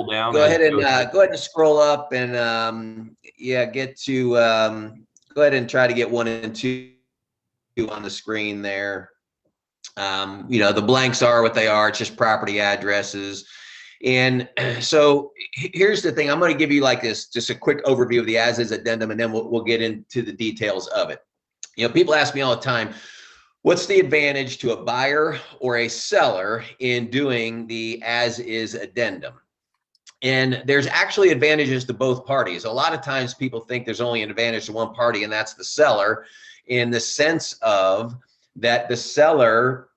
scroll down. Go ahead and scroll up and yeah, get to go ahead and try to get 1 and 2 on the screen there. You know, the blanks are what they are. It's just property addresses. And so here's the thing. I'm going to give you like this, just a quick overview of the as-is addendum, and then we'll get into the details of it. You know, people ask me all the time, what's the advantage to a buyer or a seller in doing the as-is addendum? And there's actually advantages to both parties. A lot of times people think there's only an advantage to one party, and that's the seller, in the sense of that the seller,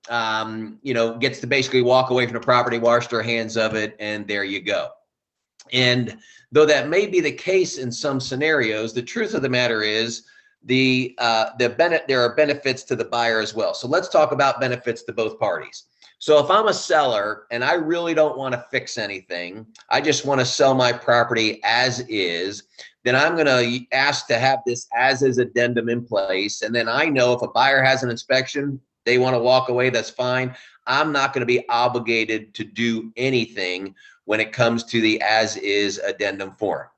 you know, gets to basically walk away from the property, wash their hands of it, and there you go. And though that may be the case in some scenarios, the truth of the matter is there are benefits to the buyer as well. So let's talk about benefits to both parties. So if I'm a seller and I really don't want to fix anything, I just want to sell my property as is, then I'm going to ask to have this as-is addendum in place. And then I know if a buyer has an inspection, they want to walk away, that's fine. I'm not going to be obligated to do anything when it comes to the as-is addendum form.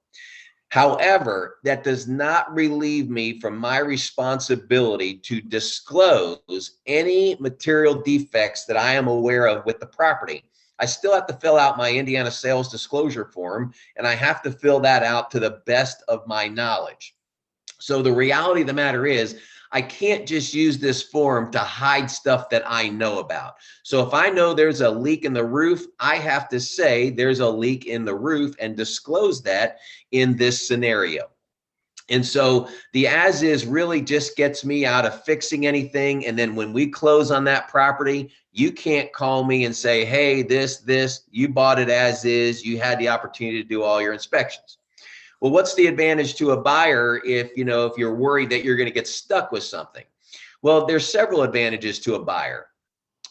However, that does not relieve me from my responsibility to disclose any material defects that I am aware of with the property. I still have to fill out my Indiana sales disclosure form, and I have to fill that out to the best of my knowledge. So the reality of the matter is, I can't just use this form to hide stuff that I know about. So if I know there's a leak in the roof, I have to say there's a leak in the roof and disclose that in this scenario. And so the as-is really just gets me out of fixing anything. And then when we close on that property, you can't call me and say, hey, this, you bought it as is, you had the opportunity to do all your inspections. Well, what's the advantage to a buyer if you're worried that you're going to get stuck with something? Well, there's several advantages to a buyer.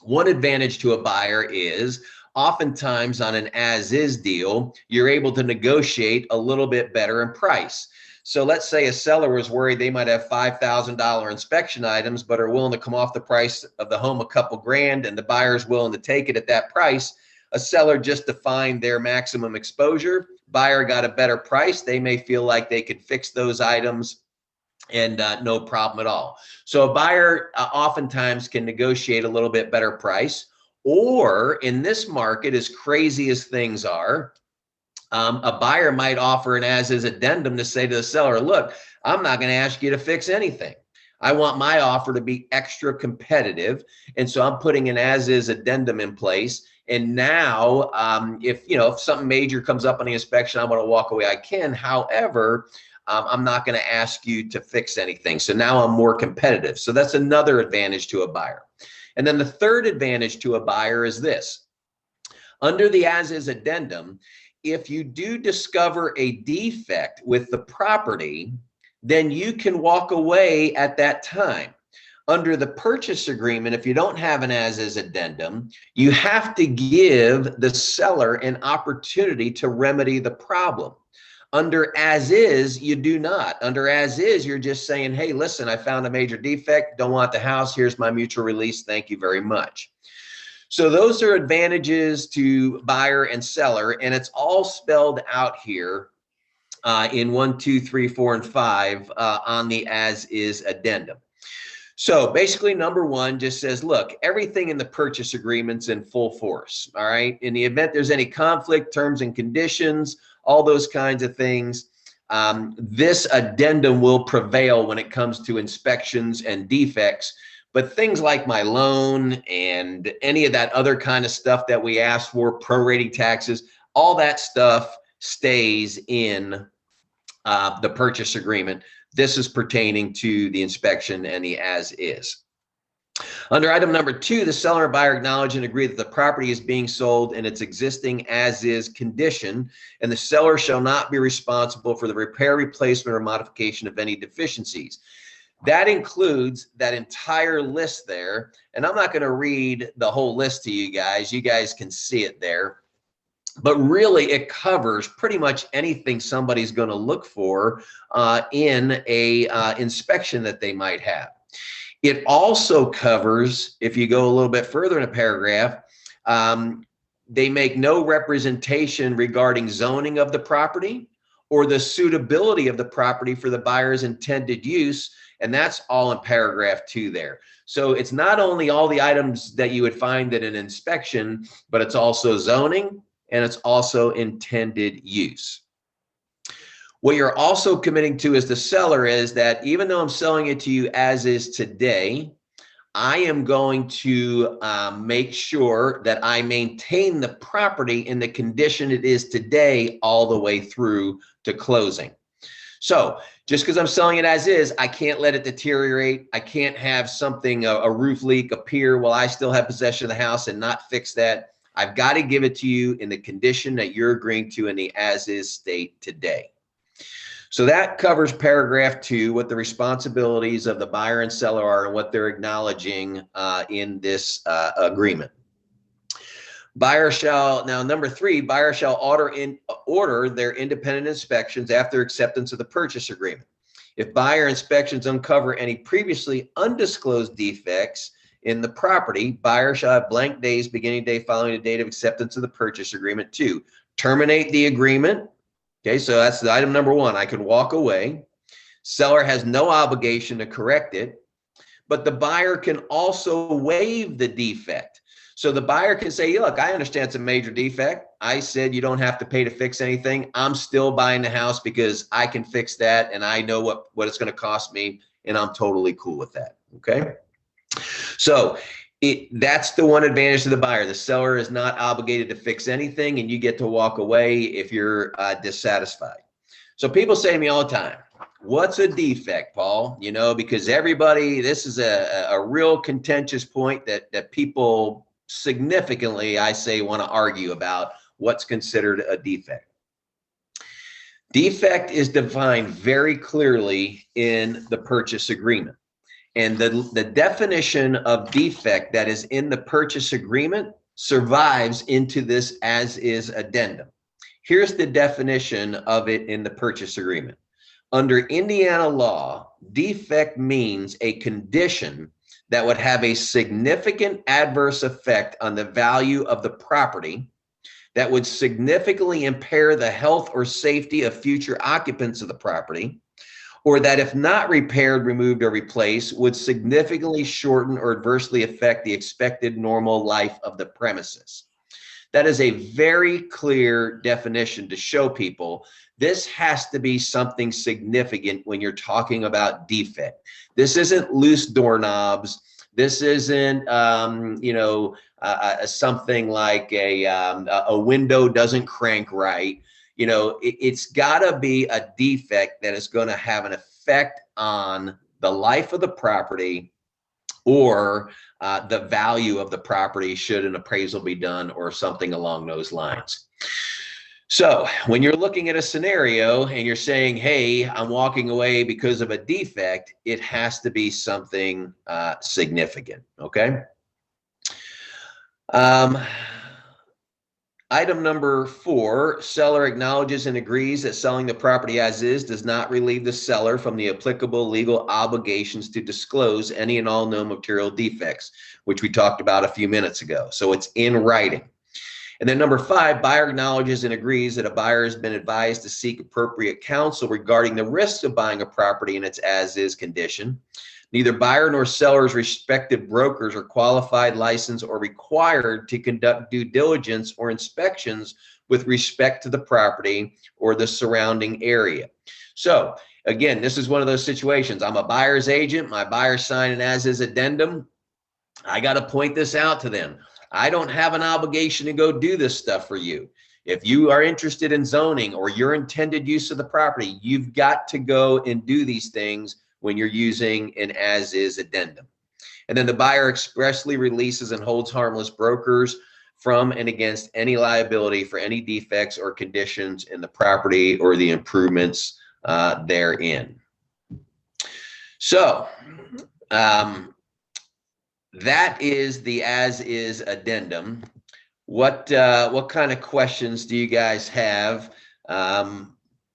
One advantage to a buyer is oftentimes on an as-is deal, you're able to negotiate a little bit better in price. So let's say a seller was worried they might have $5,000 inspection items, but are willing to come off the price of the home a couple grand, and the buyer's willing to take it at that price. A seller just defined their maximum exposure. Buyer got a better price. They may feel like they could fix those items and no problem at all. So a buyer oftentimes can negotiate a little bit better price, or in this market, as crazy as things are, a buyer might offer an as-is addendum to say to the seller, look, I'm not going to ask you to fix anything. I want my offer to be extra competitive. And so I'm putting an as-is addendum in place. And now if something major comes up on the inspection, I want to walk away, I can. However, I'm not going to ask you to fix anything. So now I'm more competitive. So that's another advantage to a buyer. And then the third advantage to a buyer is this. Under the as-is addendum, if you do discover a defect with the property, then you can walk away at that time. Under the purchase agreement, if you don't have an as-is addendum, you have to give the seller an opportunity to remedy the problem. Under as-is, you do not. Under as-is, you're just saying, hey, listen, I found a major defect, don't want the house, here's my mutual release, thank you very much. So those are advantages to buyer and seller, and it's all spelled out here in 1, 2, 3, 4, and 5 on the as-is addendum. So basically, number one just says, look, everything in the purchase agreement's in full force, all right? In the event there's any conflict, terms and conditions, all those kinds of things, this addendum will prevail when it comes to inspections and defects. But things like my loan and any of that other kind of stuff that we asked for, prorating taxes, all that stuff stays in the purchase agreement. This is pertaining to the inspection and the as-is. Under item number 2, the seller and buyer acknowledge and agree that the property is being sold in its existing as-is condition, and the seller shall not be responsible for the repair, replacement, or modification of any deficiencies. That includes that entire list there. And I'm not going to read the whole list to you guys. You guys can see it there. But really, it covers pretty much anything somebody's going to look for in a inspection that they might have. It also covers, if you go a little bit further in a paragraph, they make no representation regarding zoning of the property or the suitability of the property for the buyer's intended use. And that's all in paragraph 2 there. So it's not only all the items that you would find at an inspection, but it's also zoning and it's also intended use. What you're also committing to as the seller is that even though I'm selling it to you as is today, I am going to make sure that I maintain the property in the condition it is today all the way through to closing. So just because I'm selling it as is, I can't let it deteriorate. I can't have something, a roof leak appear while I still have possession of the house and not fix that. I've got to give it to you in the condition that you're agreeing to in the as is state today. So that covers paragraph 2, what the responsibilities of the buyer and seller are and what they're acknowledging in this agreement. Buyer shall, now number 3, buyer shall order their independent inspections after acceptance of the purchase agreement. If buyer inspections uncover any previously undisclosed defects in the property, buyer shall have blank days beginning day following the date of acceptance of the purchase agreement to terminate the agreement. Okay, so that's the item number 1. I can walk away. Seller has no obligation to correct it, but the buyer can also waive the defect. So the buyer can say, look, I understand it's a major defect. I said you don't have to pay to fix anything. I'm still buying the house because I can fix that and I know what it's going to cost me, and I'm totally cool with that. Okay, so that's the one advantage to the buyer. The seller is not obligated to fix anything, and you get to walk away if you're dissatisfied. So people say to me all the time, what's a defect, Paul? You know, because everybody, this is a real contentious point that people significantly, I say, want to argue about what's considered a defect. Defect is defined very clearly in the purchase agreement. And the definition of defect that is in the purchase agreement survives into this as is addendum. Here's the definition of it in the purchase agreement. Under Indiana law, defect means a condition that would have a significant adverse effect on the value of the property, that would significantly impair the health or safety of future occupants of the property, or that if not repaired, removed, or replaced, would significantly shorten or adversely affect the expected normal life of the premises. That is a very clear definition to show people this has to be something significant when you're talking about defect. This isn't loose doorknobs. This isn't, something like a window doesn't crank right. You know, it's got to be a defect that is going to have an effect on the life of the property or the value of the property should an appraisal be done or something along those lines. So when you're looking at a scenario and you're saying, hey, I'm walking away because of a defect, it has to be something significant, okay? Item number 4, seller acknowledges and agrees that selling the property as is does not relieve the seller from the applicable legal obligations to disclose any and all known material defects, which we talked about a few minutes ago. So it's in writing. And then number 5, buyer acknowledges and agrees that a buyer has been advised to seek appropriate counsel regarding the risks of buying a property in its as-is condition. Neither buyer nor seller's respective brokers are qualified, licensed, or required to conduct due diligence or inspections with respect to the property or the surrounding area. So again, this is one of those situations. I'm a buyer's agent. My buyer's signing an as-is addendum. I got to point this out to them. I don't have an obligation to go do this stuff for you. If you are interested in zoning or your intended use of the property, you've got to go and do these things when you're using an as-is addendum. And then the buyer expressly releases and holds harmless brokers from and against any liability for any defects or conditions in the property or the improvements therein. So that is the as-is addendum. What kind of questions do you guys have?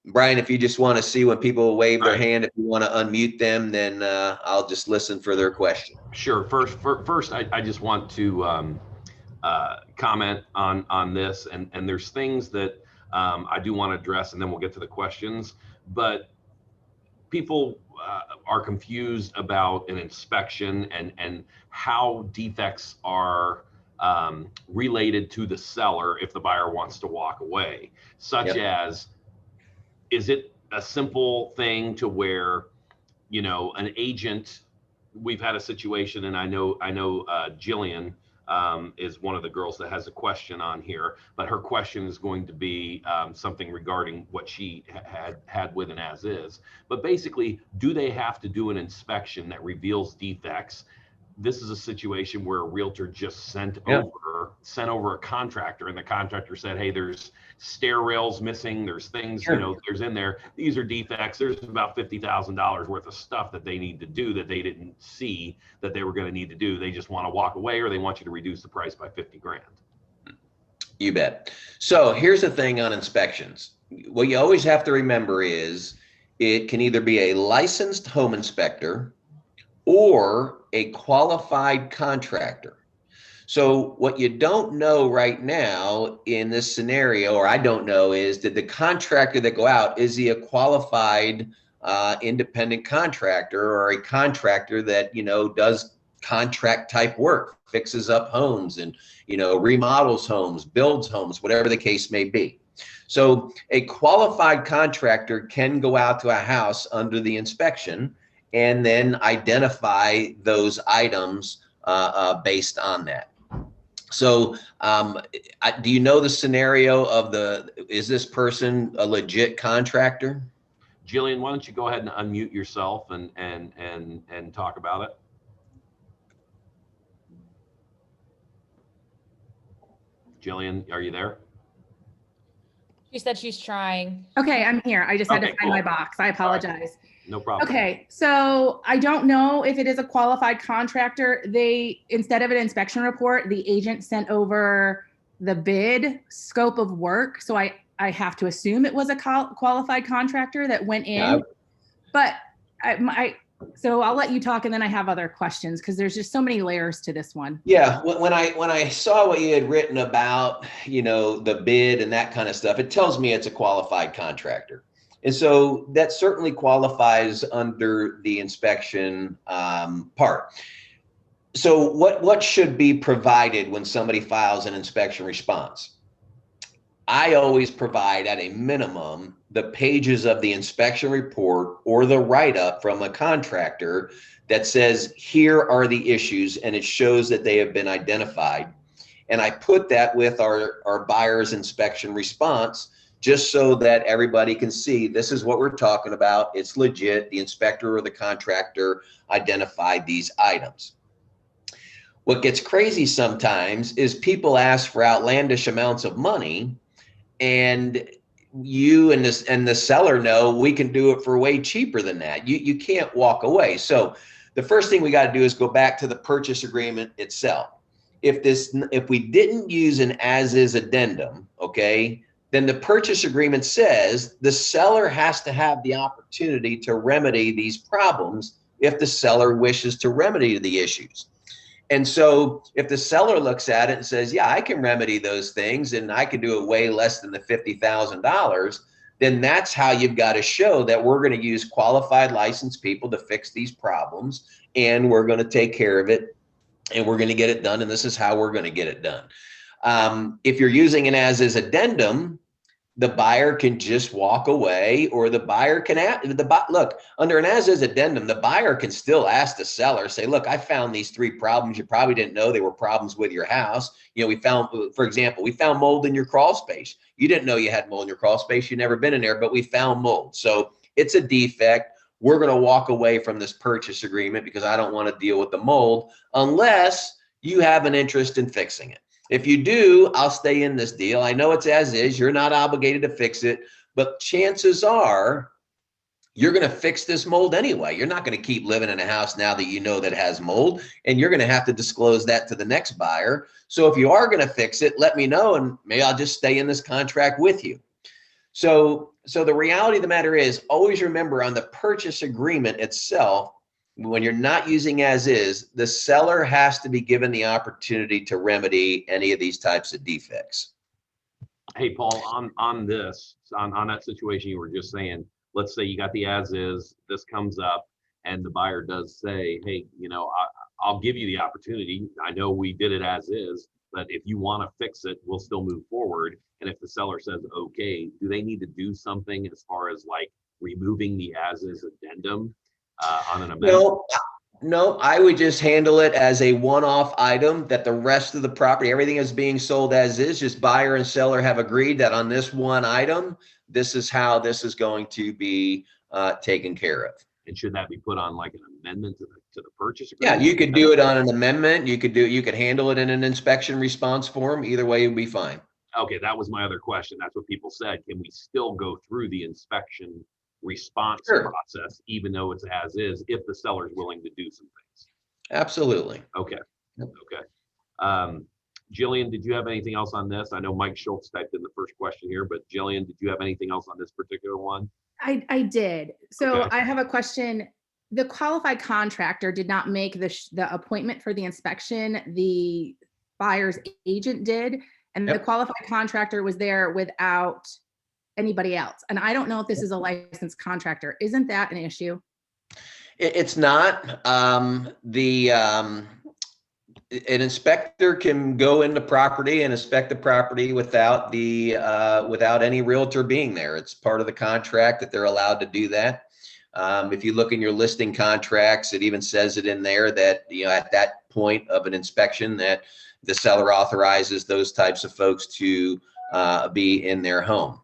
Brian, if you just want to see when people wave their hand, if you want to unmute them, then I'll just listen for their question. Sure. First, I just want to comment on this, and there's things that I do want to address, and then we'll get to the questions. But people are confused about an inspection and how defects are related to the seller if the buyer wants to walk away, such as, is it a simple thing to where, you know, an agent, we've had a situation, and I know Jillian is one of the girls that has a question on here, but her question is going to be something regarding what she had with an as-is. But basically, do they have to do an inspection that reveals defects? This is a situation where a realtor just sent over a contractor, and the contractor said, hey, there's stair rails missing, there's things, you know, there's in there, these are defects, there's about $50,000 worth of stuff that they need to do that they didn't see that they were going to need to do. They just want to walk away, or they want you to reduce the price by 50 grand. You bet. So here's the thing on inspections. What you always have to remember is it can either be a licensed home inspector or a qualified contractor. So what you don't know right now in this scenario, or I don't know, is did the contractor that go out, is he a qualified independent contractor, or a contractor that, you know, does contract type work, fixes up homes and, you know, remodels homes, builds homes, whatever the case may be. So a qualified contractor can go out to a house under the inspection and then identify those items based on that. So do you know the scenario of is this person a legit contractor? Jillian, why don't you go ahead and unmute yourself and talk about it? Jillian, are you there? She said she's trying. Okay, I'm here. I just had to find my box. I apologize. No problem. Okay, so I don't know if it is a qualified contractor. Instead of an inspection report, the agent sent over the bid scope of work. So I have to assume it was a qualified contractor that went in. But so I'll let you talk, and then I have other questions because there's just so many layers to this one. Yeah, when I saw what you had written about, you know, the bid and that kind of stuff, it tells me it's a qualified contractor. And so that certainly qualifies under the inspection part. So what should be provided when somebody files an inspection response? I always provide at a minimum the pages of the inspection report or the write-up from a contractor that says, here are the issues, and it shows that they have been identified. And I put that with our buyer's inspection response, just so that everybody can see this is what we're talking about. It's legit. The inspector or the contractor identified these items. What gets crazy sometimes is people ask for outlandish amounts of money, and you and the seller know we can do it for way cheaper than that. You can't walk away. So the first thing we got to do is go back to the purchase agreement itself. If we didn't use an as-is addendum, okay, then the purchase agreement says the seller has to have the opportunity to remedy these problems if the seller wishes to remedy the issues. And so if the seller looks at it and says, yeah, I can remedy those things and I can do it way less than the $50,000, then that's how you've got to show that we're going to use qualified licensed people to fix these problems, and we're going to take care of it, and we're going to get it done, and this is how we're going to get it done. If you're using an as-is addendum, the buyer can just walk away, or the buyer can look, under an as-is addendum, the buyer can still ask the seller, say, look, I found these 3 problems. You probably didn't know they were problems with your house. You know, we found, for example, we found mold in your crawl space. You didn't know you had mold in your crawl space. You've never been in there, but we found mold. So it's a defect. We're going to walk away from this purchase agreement because I don't want to deal with the mold unless you have an interest in fixing it. If you do, I'll stay in this deal. I know it's as is. You're not obligated to fix it, but chances are you're going to fix this mold anyway. You're not going to keep living in a house now that you know that it has mold, and you're going to have to disclose that to the next buyer. So if you are going to fix it, let me know, and maybe I'll just stay in this contract with you. So the reality of the matter is, always remember on the purchase agreement itself, when you're not using as is, the seller has to be given the opportunity to remedy any of these types of defects. Hey, Paul, on that situation you were just saying, let's say you got the as is, this comes up, and the buyer does say, hey, I'll give you the opportunity. I know we did it as is, but if you want to fix it, we'll still move forward. And if the seller says, okay, do they need to do something as far as like removing the as is addendum on an amendment? No, I would just handle it as a one-off item that the rest of the property, everything is being sold as is, just buyer and seller have agreed that on this one item, this is how this is going to be taken care of. And should that be put on like an amendment to the purchase Yeah, agreement? you could do it on an amendment. You could handle it in an inspection response form. Either way would be fine. Okay, that was my other question. That's what people said. Can we still go through the inspection response process, even though it's as is, if the seller is willing to do some things? Absolutely. Okay. Okay. Jillian, did you have anything else on this? I know Mike Schultz typed in the first question here, but Jillian, did you have anything else on this particular one? I did. So Okay. I have a question. The qualified contractor did not make the appointment for the inspection. The buyer's agent did, and the qualified contractor was there without anybody else. And I don't know if this is a licensed contractor. Isn't that an issue? It's not. An inspector can go into property and inspect the property without any realtor being there. It's part of the contract that they're allowed to do that. If you look in your listing contracts, it even says it in there that, at that point of an inspection, that the seller authorizes those types of folks to be in their home.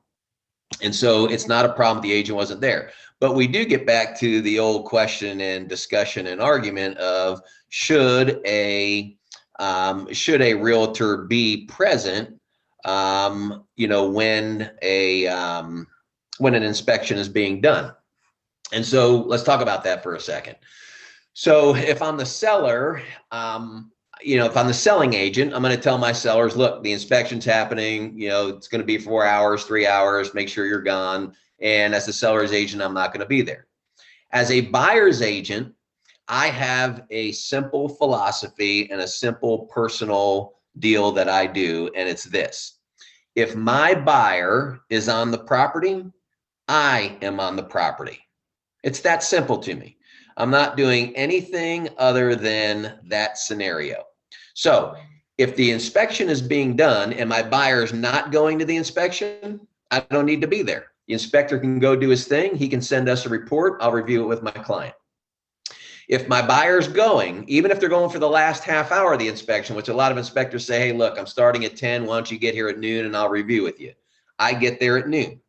And so it's not a problem the agent wasn't there. But we do get back to the old question and discussion and argument of should a realtor be present, when an inspection is being done. And so let's talk about that for a second. So if I'm the seller, if I'm the selling agent, I'm going to tell my sellers, look, the inspection's happening, it's going to be 4 hours, 3 hours, make sure you're gone. And as the seller's agent, I'm not going to be there. As a buyer's agent, I have a simple philosophy and a simple personal deal that I do, and it's this. If my buyer is on the property, I am on the property. It's that simple to me. I'm not doing anything other than that scenario. So if the inspection is being done and my buyer is not going to the inspection, I don't need to be there. The inspector can go do his thing. He can send us a report. I'll review it with my client. If my buyer's going, even if they're going for the last half hour of the inspection, which a lot of inspectors say, hey, look, I'm starting at 10. Why don't you get here at noon and I'll review with you. I get there at noon.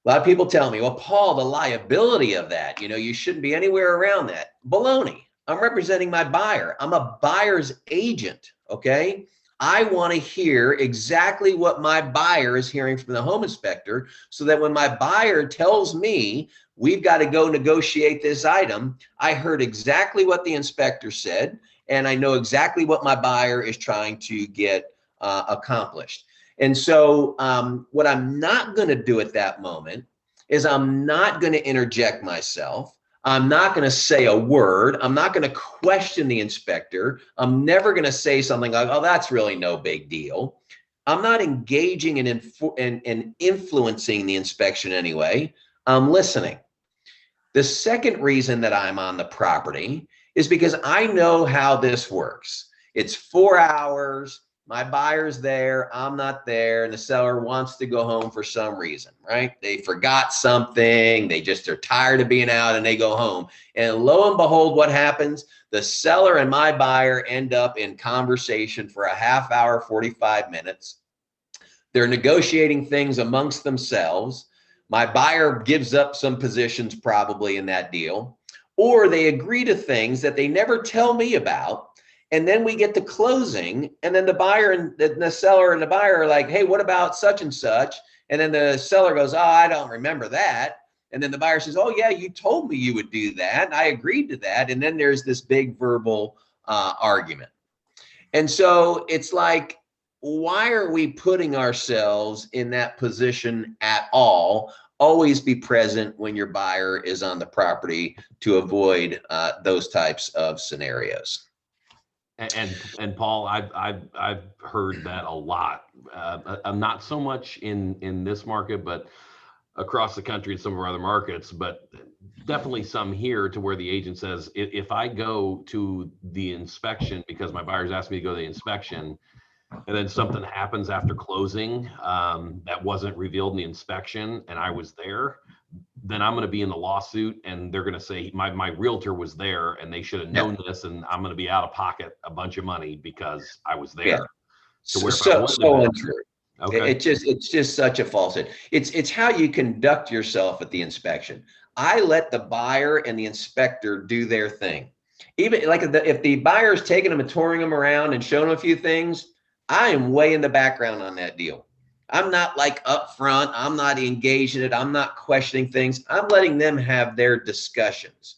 A lot of people tell me, well, Paul, the liability of that, you shouldn't be anywhere around that. Baloney. I'm representing my buyer. I'm a buyer's agent, okay? I want to hear exactly what my buyer is hearing from the home inspector so that when my buyer tells me we've got to go negotiate this item, I heard exactly what the inspector said, and I know exactly what my buyer is trying to get accomplished. And so what I'm not going to do at that moment is I'm not going to interject myself. I'm not going to say a word. I'm not going to question the inspector. I'm never going to say something like, oh, that's really no big deal. I'm not engaging in influencing the inspection anyway. I'm listening. The second reason that I'm on the property is because I know how this works. It's 4 hours. My buyer's there, I'm not there, and the seller wants to go home for some reason, right? They forgot something, they're tired of being out and they go home. And lo and behold, what happens? The seller and my buyer end up in conversation for a half hour, 45 minutes. They're negotiating things amongst themselves. My buyer gives up some positions probably in that deal, or they agree to things that they never tell me about. And then we get to closing, and then the buyer and the seller and the buyer are like, hey, what about such and such? And then the seller goes, oh, I don't remember that. And then the buyer says, oh, yeah, you told me you would do that. I agreed to that. And then there's this big verbal argument. And so it's like, why are we putting ourselves in that position at all? Always be present when your buyer is on the property to avoid those types of scenarios. And Paul, I've heard that a lot. Not so much in this market, but across the country in some of our other markets, but definitely some here, to where the agent says, if I go to the inspection because my buyer's asked me to go to the inspection, and then something happens after closing that wasn't revealed in the inspection, and I was there, then I'm going to be in the lawsuit, and they're going to say my realtor was there and they should have known this, and I'm going to be out of pocket a bunch of money because I was there. Yeah. So untrue. Okay. It's just such a falsehood. It's how you conduct yourself at the inspection. I let the buyer and the inspector do their thing. Even like if the buyer's taking them and touring them around and showing them a few things, I am way in the background on that deal. I'm not like up front. I'm not engaged in it. I'm not questioning things. I'm letting them have their discussions.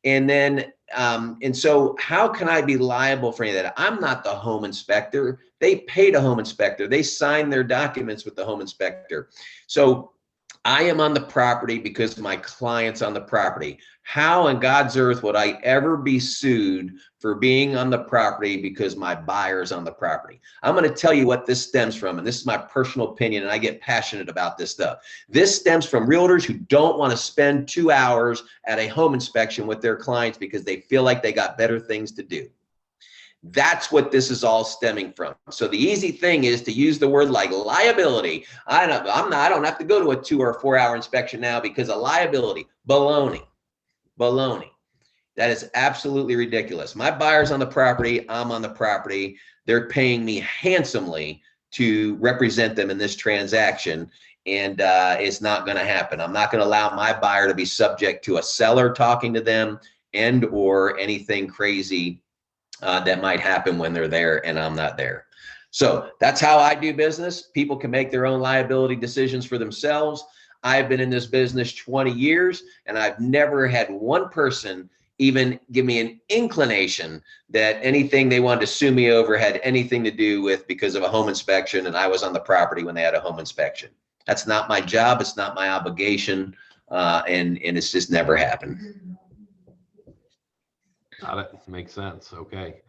And then, and so how can I be liable for any of that? I'm not the home inspector. They paid a home inspector. They signed their documents with the home inspector. So I am on the property because my client's on the property. How in God's earth would I ever be sued for being on the property because my buyer's on the property? I'm going to tell you what this stems from, and this is my personal opinion, and I get passionate about this stuff. This stems from realtors who don't want to spend 2 hours at a home inspection with their clients because they feel like they got better things to do. That's what this is all stemming from. So the easy thing is to use the word like liability. I don't have to go to a 2 or 4 hour inspection now because of liability. Baloney. Baloney. That is absolutely ridiculous. My buyer's on the property. I'm on the property. They're paying me handsomely to represent them in this transaction. And it's not going to happen. I'm not going to allow my buyer to be subject to a seller talking to them and or anything crazy that might happen when they're there and I'm not there. So that's how I do business. People can make their own liability decisions for themselves. I've been in this business 20 years, and I've never had one person even give me an inclination that anything they wanted to sue me over had anything to do with because of a home inspection and I was on the property when they had a home inspection. That's not my job. It's not my obligation. And it's just never happened. Got it. Makes sense. Okay.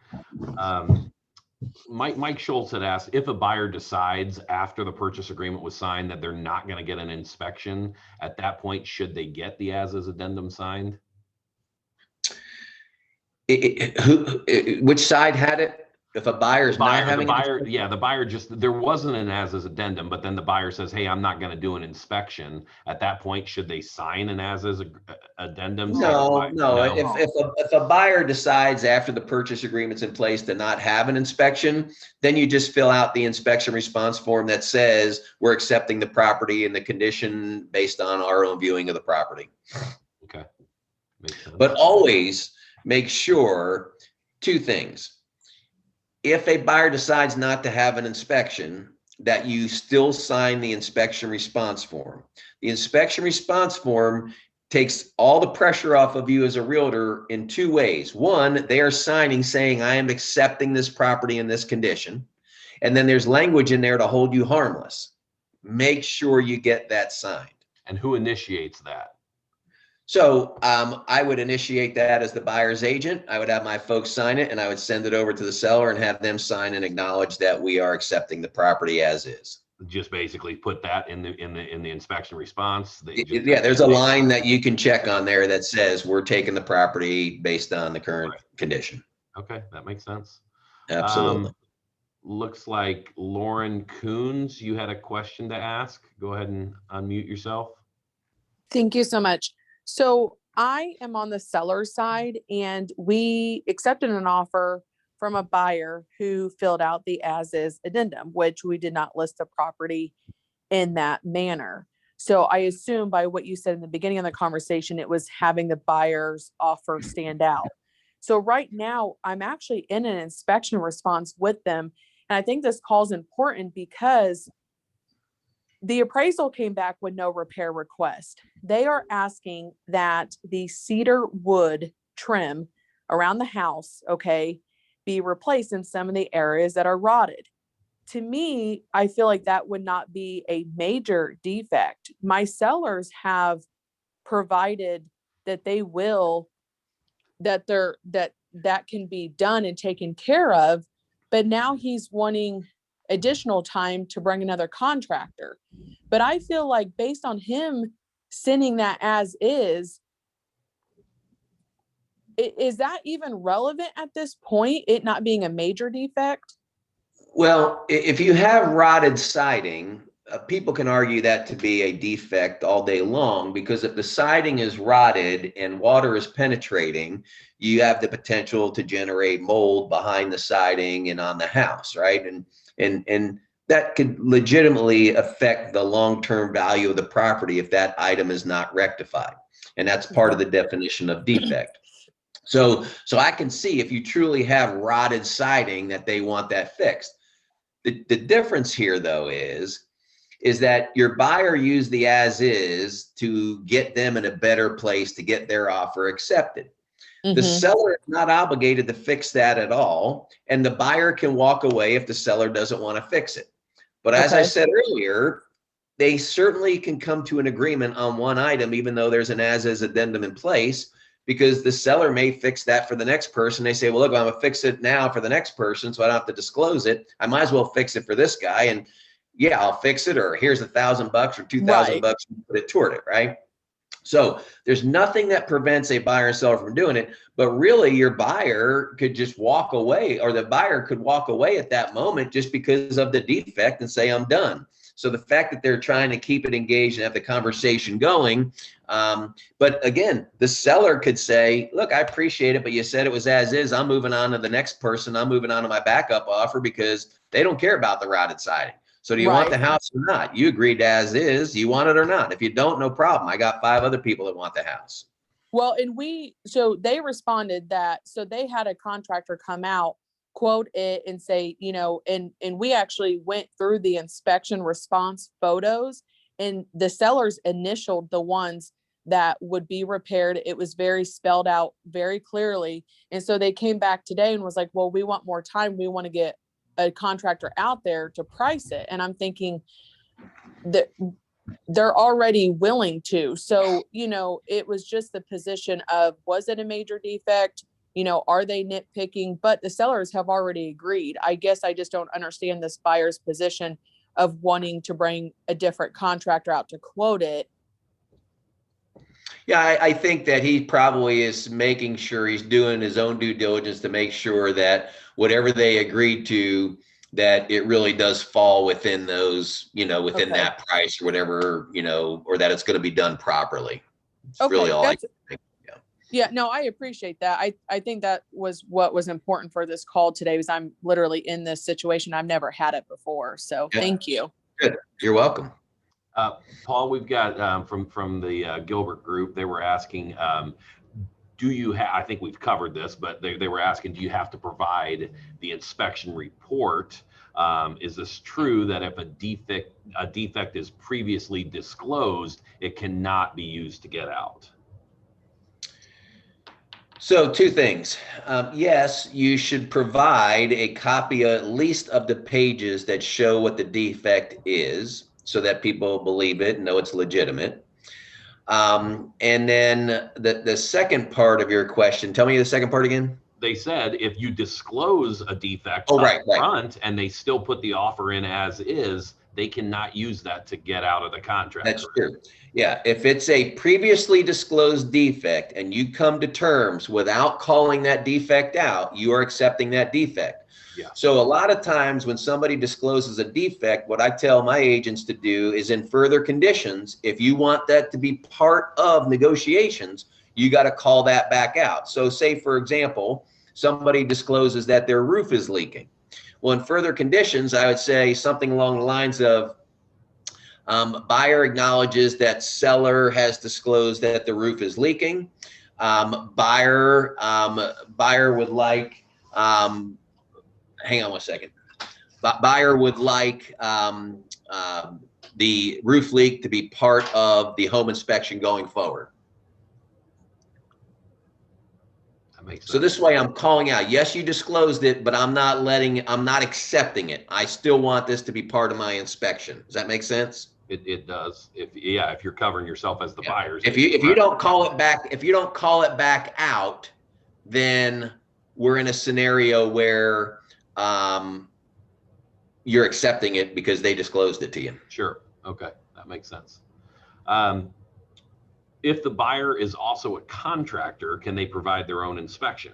Mike Schultz had asked, if a buyer decides after the purchase agreement was signed that they're not going to get an inspection, at that point, should they get the as-is addendum signed? Which side had it? If a buyer is not having the buyer just, there wasn't an as-is addendum, but then the buyer says, hey, I'm not going to do an inspection. At that point, should they sign an as-is addendum? No. If a buyer decides after the purchase agreement's in place to not have an inspection, then you just fill out the inspection response form that says we're accepting the property and the condition based on our own viewing of the property. Okay. Makes sense. But always make sure two things. If a buyer decides not to have an inspection, that you still sign the inspection response form. The inspection response form takes all the pressure off of you as a realtor in two ways. One, they are signing saying, I am accepting this property in this condition. And then there's language in there to hold you harmless. Make sure you get that signed. And who initiates that? So I would initiate that as the buyer's agent. I would have my folks sign it, and I would send it over to the seller and have them sign and acknowledge that we are accepting the property as is. Just basically put that in the inspection response. Yeah, there's a line that you can check on there that says we're taking the property based on the current condition. Okay, that makes sense. Absolutely. Looks like Lauren Coons, you had a question to ask. Go ahead and unmute yourself. Thank you so much. So I am on the seller side, and we accepted an offer from a buyer who filled out the as-is addendum, which we did not list the property in that manner. So I assume by what you said in the beginning of the conversation, it was having the buyer's offer stand out. So right now I'm actually in an inspection response with them. And I think this call is important because the appraisal came back with no repair request. They are asking that the cedar wood trim around the house, okay, be replaced in some of the areas that are rotted. to me, I feel like that would not be a major defect. My sellers have provided that they will, that can be done and taken care of, but now he's wanting additional time to bring another contractor. But I feel like based on him sending that as is that even relevant at this point, it not being a major defect? Well, if you have rotted siding, people can argue that to be a defect all day long, because if the siding is rotted and water is penetrating, you have the potential to generate mold behind the siding and on the house, right? And that could legitimately affect the long-term value of the property if that item is not rectified. And that's part of the definition of defect. So I can see if you truly have rotted siding that they want that fixed. The difference here, though, is that your buyer used the as is to get them in a better place to get their offer accepted. The seller is not obligated to fix that at all, and the buyer can walk away if the seller doesn't want to fix it. But as I said earlier, they certainly can come to an agreement on one item, even though there's an as-is addendum in place, because the seller may fix that for the next person. They say, well, look, I'm gonna fix it now for the next person, so I don't have to disclose it. I might as well fix it for this guy, and yeah, I'll fix it, or here's $1,000 or $2,000 bucks and put it toward it, right? So there's nothing that prevents a buyer and seller from doing it, but really your buyer could just walk away, or the buyer could walk away at that moment just because of the defect and say, I'm done. So the fact that they're trying to keep it engaged and have the conversation going, but again, the seller could say, look, I appreciate it, but you said it was as is. I'm moving on to the next person. I'm moving on to my backup offer because they don't care about the rotted siding. So do you want the house or not? You agreed to as is. You want it or not? If you don't, no problem. I got 5 other people that want the house. Well, and so they responded that, so they had a contractor come out, quote it, and say, you know, and we actually went through the inspection response photos, and the sellers initialed the ones that would be repaired. It was very spelled out very clearly. And so they came back today and was like, well, we want more time. We want to get a contractor out there to price it. And I'm thinking that they're already willing to. So, you know, it was just the position of, was it a major defect? You know, are they nitpicking? But the sellers have already agreed. I guess I just don't understand this buyer's position of wanting to bring a different contractor out to quote it. Yeah, I think that he probably is making sure he's doing his own due diligence to make sure that whatever they agreed to, that it really does fall within those, you know, within that price or whatever, you know, or that it's going to be done properly. It's really all I can think. Yeah, no, I appreciate that. I think that was what was important for this call today, because I'm literally in this situation. I've never had it before. So thank you. Good. You're welcome. Paul, we've got from the Gilbert group, they were asking, do you have, I think we've covered this, but they were asking, do you have to provide the inspection report? Is this true that if a defect is previously disclosed, it cannot be used to get out? So 2 things. Yes, you should provide a copy at least of the pages that show what the defect is, so that people believe it and know it's legitimate. And then the second part of your question, tell me the second part again. They said if you disclose a defect front and they still put the offer in as is, they cannot use that to get out of the contract. That's true. Yeah, if it's a previously disclosed defect and you come to terms without calling that defect out, you are accepting that defect. Yeah. So a lot of times when somebody discloses a defect, what I tell my agents to do is, in further conditions, if you want that to be part of negotiations, you got to call that back out. So say, for example, somebody discloses that their roof is leaking. Well, in further conditions, I would say something along the lines of, buyer acknowledges that seller has disclosed that the roof is leaking. Buyer would like, hang on one second. Buyer would like the roof leak to be part of the home inspection going forward. That makes sense. So this way I'm calling out, yes, you disclosed it, but I'm not accepting it. I still want this to be part of my inspection. Does that make sense? It does. If you're covering yourself as the buyers. If you don't call it back out, then we're in a scenario where you're accepting it because they disclosed it to you. Sure. Okay. That makes sense. If the buyer is also a contractor, can they provide their own inspection?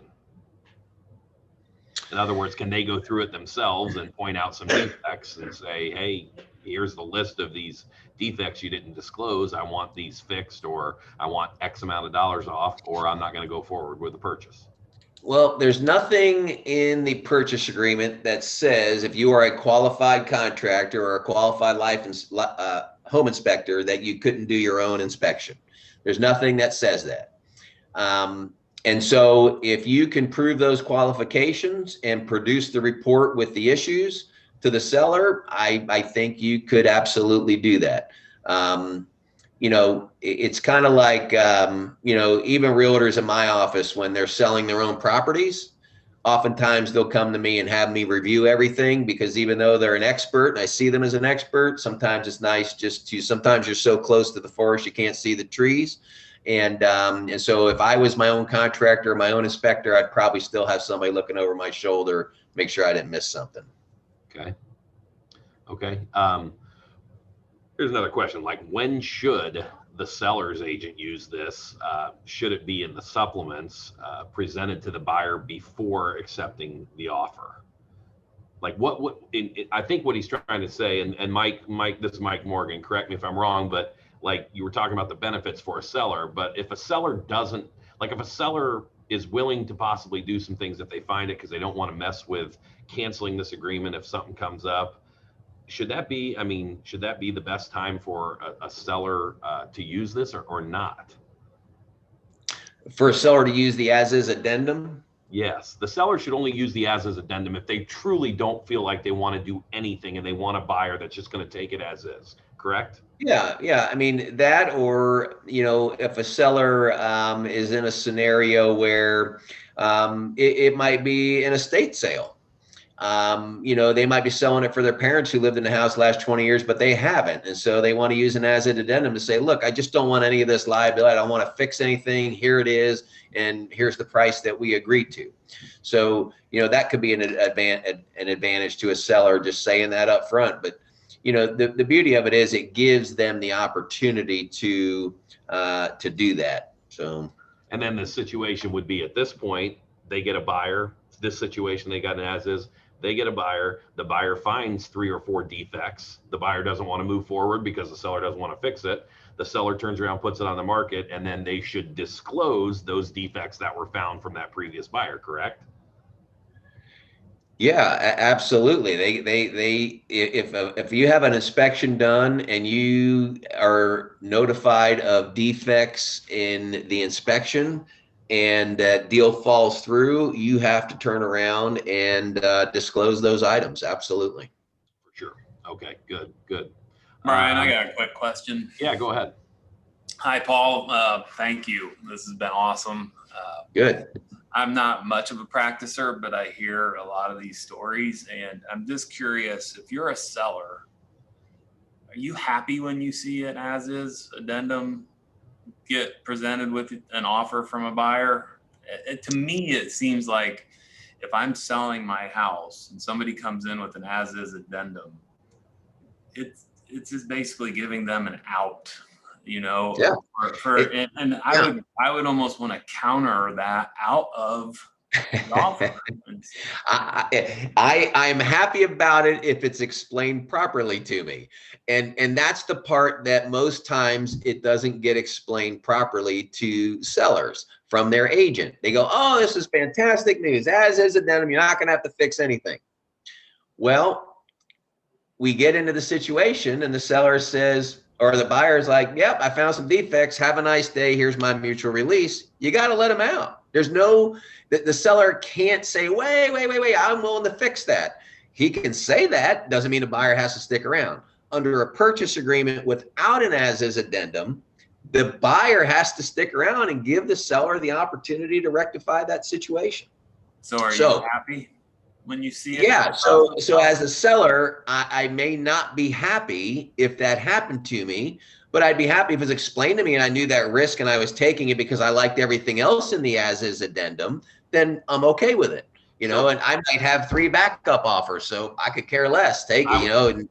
In other words, can they go through it themselves and point out some defects and say, hey, here's the list of these defects you didn't disclose. I want these fixed, or I want X amount of dollars off, or I'm not going to go forward with the purchase? Well, there's nothing in the purchase agreement that says if you are a qualified contractor or a qualified home inspector that you couldn't do your own inspection. There's nothing that says that. And so if you can prove those qualifications and produce the report with the issues to the seller, I think you could absolutely do that. You know, it's kind of like, you know, even realtors in my office, when they're selling their own properties, oftentimes they'll come to me and have me review everything, because even though they're an expert and I see them as an expert, sometimes it's nice just to, sometimes you're so close to the forest you can't see the trees. And so if I was my own contractor, my own inspector, I'd probably still have somebody looking over my shoulder, make sure I didn't miss something. Okay. Okay. Here's another question. Like, when should the seller's agent use this? Should it be in the supplements presented to the buyer before accepting the offer? Like I think what he's trying to say, and Mike, this is Mike Morgan, correct me if I'm wrong, but like you were talking about the benefits for a seller, but if a seller doesn't, like if a seller is willing to possibly do some things if they find it because they don't want to mess with canceling this agreement if something comes up, should that be the best time for a seller to use this or not? For a seller to use the as-is addendum? Yes, the seller should only use the as-is addendum if they truly don't feel like they want to do anything and they want a buyer that's just going to take it as is, correct? Yeah. I mean, that, or, you know, if a seller is in a scenario where it might be an estate sale. You know, they might be selling it for their parents who lived in the house the last 20 years, but they haven't. And so they want to use an as-is addendum to say, look, I just don't want any of this liability. I don't want to fix anything. Here it is. And here's the price that we agreed to. So, you know, that could be an advantage to a seller, just saying that up front. But, you know, the beauty of it is it gives them the opportunity to do that. So, and then the situation would be, at this point, they get a buyer. This situation, they got an as-is. They get a buyer. The buyer finds 3 or 4 defects. The buyer doesn't want to move forward because the seller doesn't want to fix it. The seller turns around, puts it on the market, and then they should disclose those defects that were found from that previous buyer, correct? Yeah, absolutely. If you have an inspection done and you are notified of defects in the inspection and that deal falls through, you have to turn around and disclose those items. Absolutely. For sure. Okay, good. Brian, I got a quick question. Yeah, go ahead. Hi, Paul. Thank you. This has been awesome. Good. I'm not much of a practicer, but I hear a lot of these stories, and I'm just curious, if you're a seller, are you happy when you see an as-is addendum get presented with an offer from a buyer? To me, it seems like if I'm selling my house and somebody comes in with an as-is addendum, it's just basically giving them an out, you know. Yeah. I would almost want to counter that out of the offer. I'm happy about it if it's explained properly to me. And that's the part that most times it doesn't get explained properly to sellers from their agent. They go, oh, this is fantastic news. As is addendum, you're not going to have to fix anything. Well, we get into the situation and the seller says, or the buyer's like, yep, I found some defects. Have a nice day. Here's my mutual release. You got to let them out. There's no, the seller can't say, wait, I'm willing to fix that. He can say that, doesn't mean the buyer has to stick around. Under a purchase agreement without an as-is addendum, the buyer has to stick around and give the seller the opportunity to rectify that situation. So are you happy when you see it? Yeah. So as a seller, I may not be happy if that happened to me, but I'd be happy if it was explained to me and I knew that risk and I was taking it because I liked everything else in the as-is addendum, then I'm okay with it. You know, and I might have 3 backup offers, so I could care less, take it,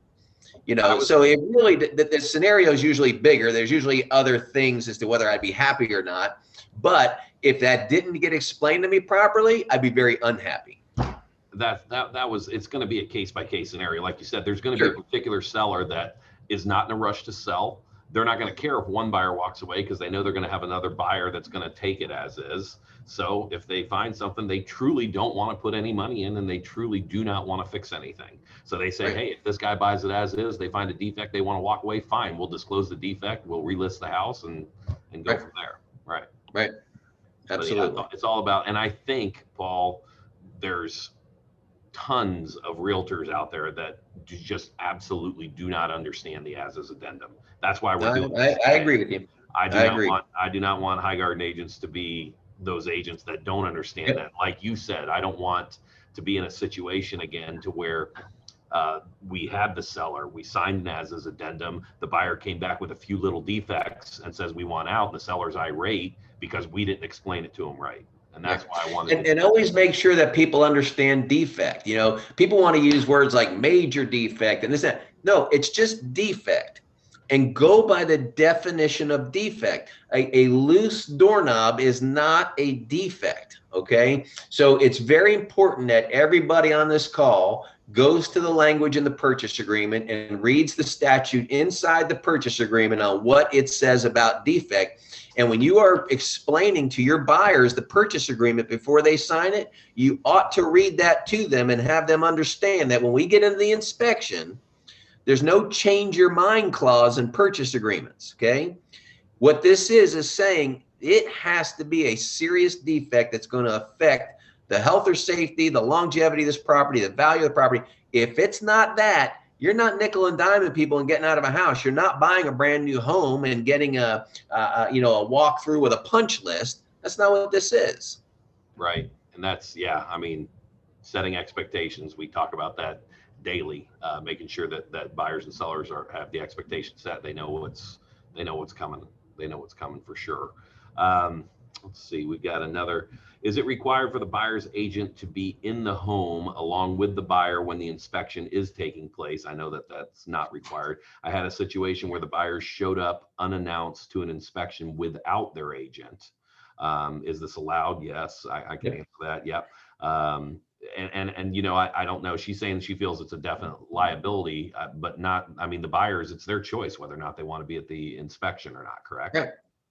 so it really, the scenario is usually bigger. There's usually other things as to whether I'd be happy or not. But if that didn't get explained to me properly, I'd be very unhappy. It's going to be a case by case scenario. Like you said, there's going to be a particular seller that is not in a rush to sell. They're not going to care if one buyer walks away because they know they're going to have another buyer that's going to take it as is. So if they find something they truly don't want to put any money in and they truly do not want to fix anything. So they say, hey, if this guy buys it as is, they find a defect, they want to walk away, fine. We'll disclose the defect. We'll relist the house and go from there. Right. Absolutely. Yeah, it's all about, and I think, Paul, there's tons of realtors out there that just absolutely do not understand the as-is addendum. That's why we're doing this. I agree with you. I do not want high garden agents to be those agents that don't understand that. Like you said, I don't want to be in a situation again to where we had the seller, we signed an as-is addendum, the buyer came back with a few little defects and says we want out, and the seller's irate because we didn't explain it to him right. And that's why I wanted and always make sure that people understand defect. People want to use words like major defect and this, that. No, it's just defect. And go by the definition of defect. A loose doorknob is not a defect, okay? So it's very important that everybody on this call goes to the language in the purchase agreement and reads the statute inside the purchase agreement on what it says about defect. And when you are explaining to your buyers the purchase agreement before they sign it, you ought to read that to them and have them understand that when we get into the inspection, there's no change your mind clause in purchase agreements, okay? What this is saying it has to be a serious defect that's going to affect the health or safety, the longevity of this property, the value of the property. If it's not that, you're not nickel and diming people and getting out of a house. You're not buying a brand new home and getting a walkthrough with a punch list. That's not what this is. Right. And that's, setting expectations. We talk about that daily, making sure that buyers and sellers have the expectations set. They know what's coming. They know what's coming for sure. Let's see, we've got another. Is it required for the buyer's agent to be in the home along with the buyer when the inspection is taking place? I know that that's not required. I had a situation where the buyers showed up unannounced to an inspection without their agent. Is this allowed? Yes, I can answer that. Yep. I don't know. She's saying she feels it's a definite liability, but not, the buyers, it's their choice whether or not they want to be at the inspection or not, correct? Right.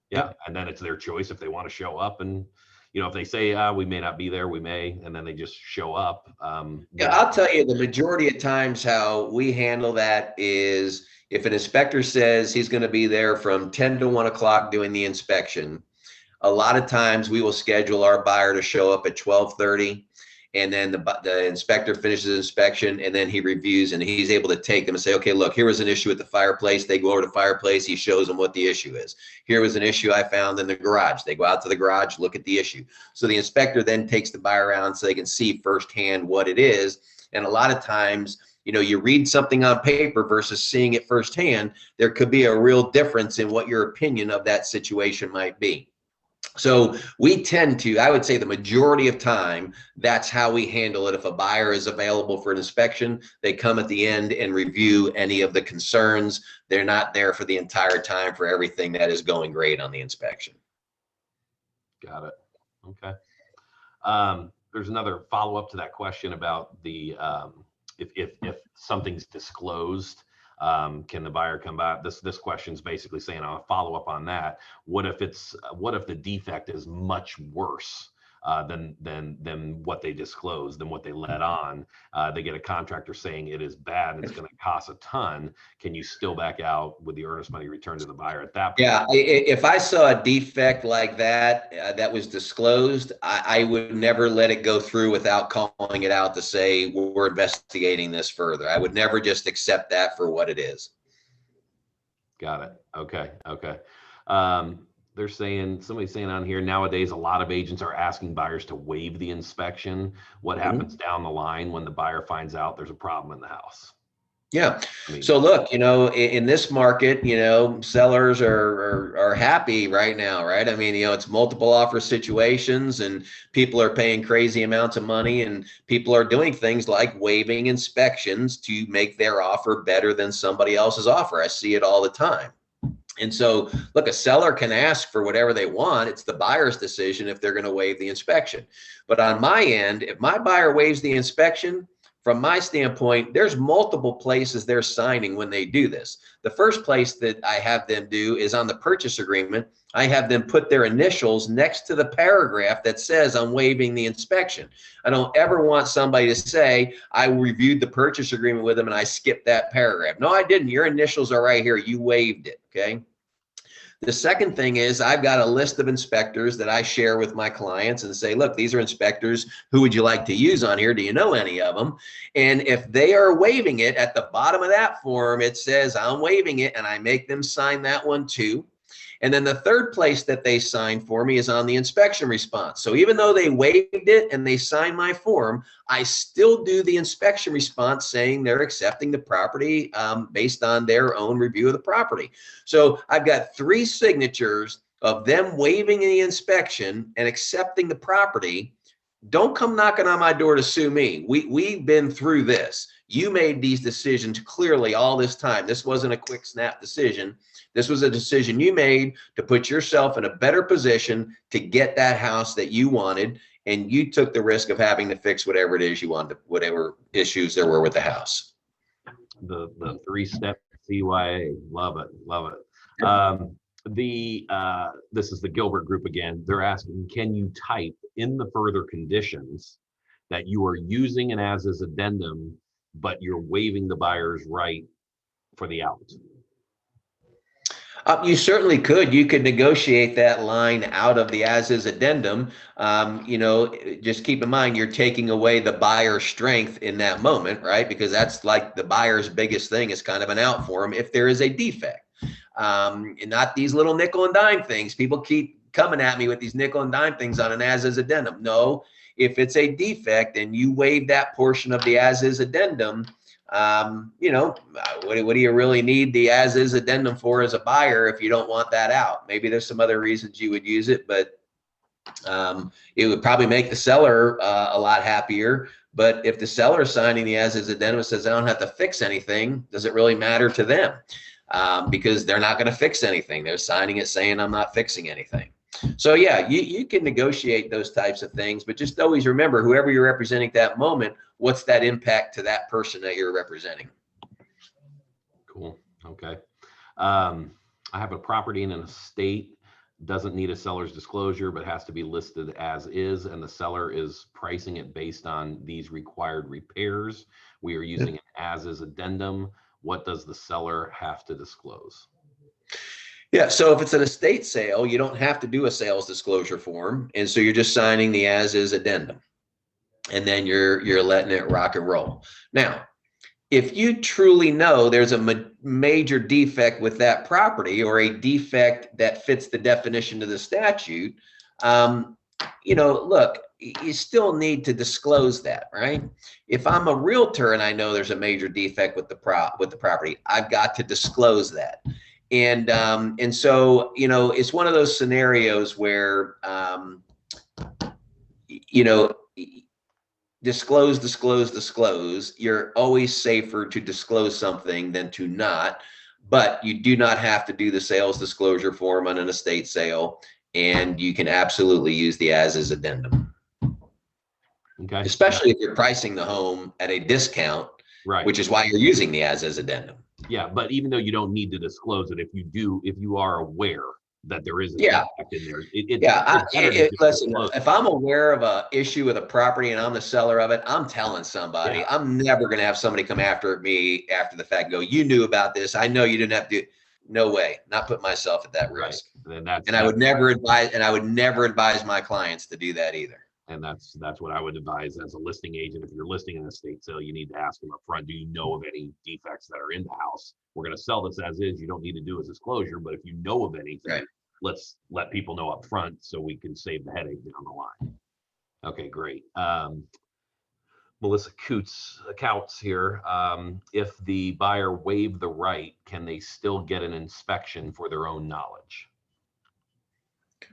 Yeah. And then it's their choice if they want to show up and, if they say, we may not be there, we may, and then they just show up. I'll tell you the majority of times how we handle that is if an inspector says he's going to be there from 10 to 1 o'clock doing the inspection, a lot of times we will schedule our buyer to show up at 12:30. And then the inspector finishes the inspection and then he reviews and he's able to take them and say, okay, look, here was an issue at the fireplace. They go over to the fireplace. He shows them what the issue is. Here was an issue I found in the garage. They go out to the garage, look at the issue. So the inspector then takes the buyer around so they can see firsthand what it is. And a lot of times, you read something on paper versus seeing it firsthand, there could be a real difference in what your opinion of that situation might be. So we tend to, I would say the majority of time, that's how we handle it. If a buyer is available for an inspection, they come at the end and review any of the concerns. They're not there for the entire time for everything that is going great on the inspection. Got it. Okay. There's another follow-up to that question about the, if something's disclosed, can the buyer come back? This question is basically saying, I'll follow up on that. What if the defect is much worse than what they disclosed, than what they let on? They get a contractor saying it is bad and it's going to cost a ton. Can you still back out with the earnest money returned to the buyer at that point? Yeah, if I saw a defect like that that was disclosed, I would never let it go through without calling it out to say we're investigating this further. I would never just accept that for what it is. Got it. Okay. They're saying, somebody's saying on here, nowadays, a lot of agents are asking buyers to waive the inspection. What happens down the line when the buyer finds out there's a problem in the house? Yeah. I mean, So look, in this market, sellers are happy right now, right? I mean, it's multiple offer situations and people are paying crazy amounts of money and people are doing things like waiving inspections to make their offer better than somebody else's offer. I see it all the time. And so, look, a seller can ask for whatever they want. It's the buyer's decision if they're going to waive the inspection. But on my end, if my buyer waives the inspection, from my standpoint, there's multiple places they're signing when they do this. The first place that I have them do is on the purchase agreement. I have them put their initials next to the paragraph that says I'm waiving the inspection. I don't ever want somebody to say, I reviewed the purchase agreement with them and I skipped that paragraph. No, I didn't. Your initials are right here. You waived it, okay? The second thing is I've got a list of inspectors that I share with my clients and say, look, these are inspectors. Who would you like to use on here? Do you know any of them? And if they are waiving it, at the bottom of that form, it says I'm waiving it, and I make them sign that one too. And then the third place that they sign for me is on the inspection response. So even though they waived it and they signed my form, I still do the inspection response saying they're accepting the property based on their own review of the property. So I've got 3 signatures of them waiving the inspection and accepting the property. Don't come knocking on my door to sue me. We've been through this. You made these decisions clearly all this time. This wasn't a quick snap decision. This was a decision you made to put yourself in a better position to get that house that you wanted, and you took the risk of having to fix whatever it is you wanted, whatever issues there were with the house. The 3-step CYA, love it. This is the Gilbert group again. They're asking, can you type in the further conditions that you are using an as-is addendum, but you're waiving the buyer's right for the out? You certainly could. You could negotiate that line out of the as-is addendum. Just keep in mind, you're taking away the buyer's strength in that moment, right? Because that's like the buyer's biggest thing is kind of an out for them if there is a defect. And not these little nickel and dime things. People keep coming at me with these nickel and dime things on an as-is addendum. No, if it's a defect and you waive that portion of the as-is addendum, what do you really need the as-is addendum for as a buyer if you don't want that out? Maybe there's some other reasons you would use it, but it would probably make the seller a lot happier. But if the seller is signing the as-is addendum says I don't have to fix anything, does it really matter to them? Because they're not going to fix anything. They're signing it saying I'm not fixing anything. So yeah, you can negotiate those types of things, but just always remember, whoever you're representing at that moment, what's that impact to that person that you're representing? Cool. Okay. I have a property in an estate, doesn't need a seller's disclosure, but has to be listed as is, and the seller is pricing it based on these required repairs. We are using an as-is addendum. What does the seller have to disclose? Yeah, so if it's an estate sale, you don't have to do a sales disclosure form, and so you're just signing the as-is addendum, and then you're letting it rock and roll. Now, if you truly know there's a major defect with that property or a defect that fits the definition of the statute, look, you still need to disclose that, right? If I'm a realtor and I know there's a major defect with the property, I've got to disclose that. And so, it's one of those scenarios where, disclose. You're always safer to disclose something than to not, but you do not have to do the sales disclosure form on an estate sale, and you can absolutely use the as-is addendum. Okay. Especially if you're pricing the home at a discount, Right. Which is why you're using the as-is addendum. Yeah, but even though you don't need to disclose it, if you are aware that there is a defect in there, listen, if I'm aware of a issue with a property and I'm the seller of it, I'm telling somebody. Yeah. I'm never going to have somebody come after me after the fact and go, you knew about this. I know you didn't have to. No way, not put myself at that risk. Right. And I would never advise my clients to do that either. And that's what I would advise as a listing agent. If you're listing an estate sale, you need to ask them up front, do you know of any defects that are in the house? We're going to sell this as is. You don't need to do a disclosure, but if you know of anything, let's let people know up front so we can save the headache down the line. Okay, great. Melissa Counts here. If the buyer waived the right, can they still get an inspection for their own knowledge?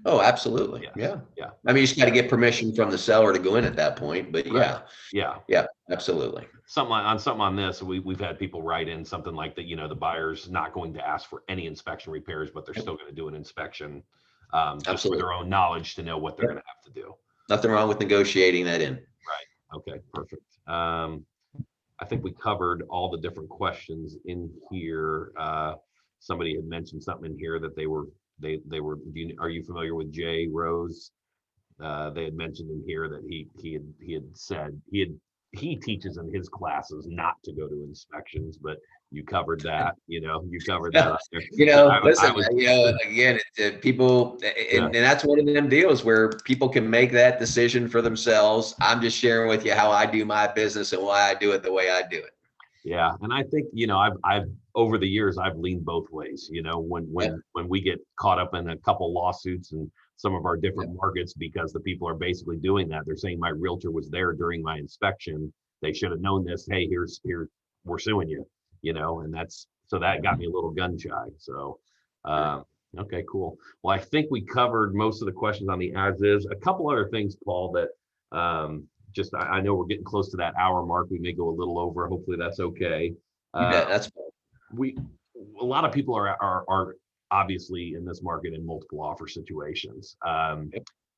Oh, absolutely. Yes. Yeah. Yeah. I mean, you just got to get permission from the seller to go in at that point, but Right. yeah, Yeah. absolutely. Something on this, we've had people write in something like that, the buyer's not going to ask for any inspection repairs, but they're still going to do an inspection just for Absolutely. their own knowledge to know what they're Yep. going to have to do. Nothing wrong with negotiating that in. Okay, perfect. I think we covered all the different questions in here. Somebody had mentioned something in here that they were, are you familiar with Jay Rose? They had mentioned in here that he had said he teaches in his classes not to go to inspections, but you covered that, you covered that up there. Listen, again, people, and that's one of them deals where people can make that decision for themselves. I'm just sharing with you how I do my business and why I do it the way I do it. Yeah, and I think I've over the years I've leaned both ways. When we get caught up in a couple lawsuits and some of our different markets because the people are basically doing that. They're saying my realtor was there during my inspection. They should have known this. Hey, here's we're suing you. And that got me a little gun shy. So, okay, cool. Well, I think we covered most of the questions on the as is. A couple other things, Paul, that I know we're getting close to that hour mark. We may go a little over. Hopefully that's okay. That's fine. A lot of people are obviously in this market in multiple offer situations.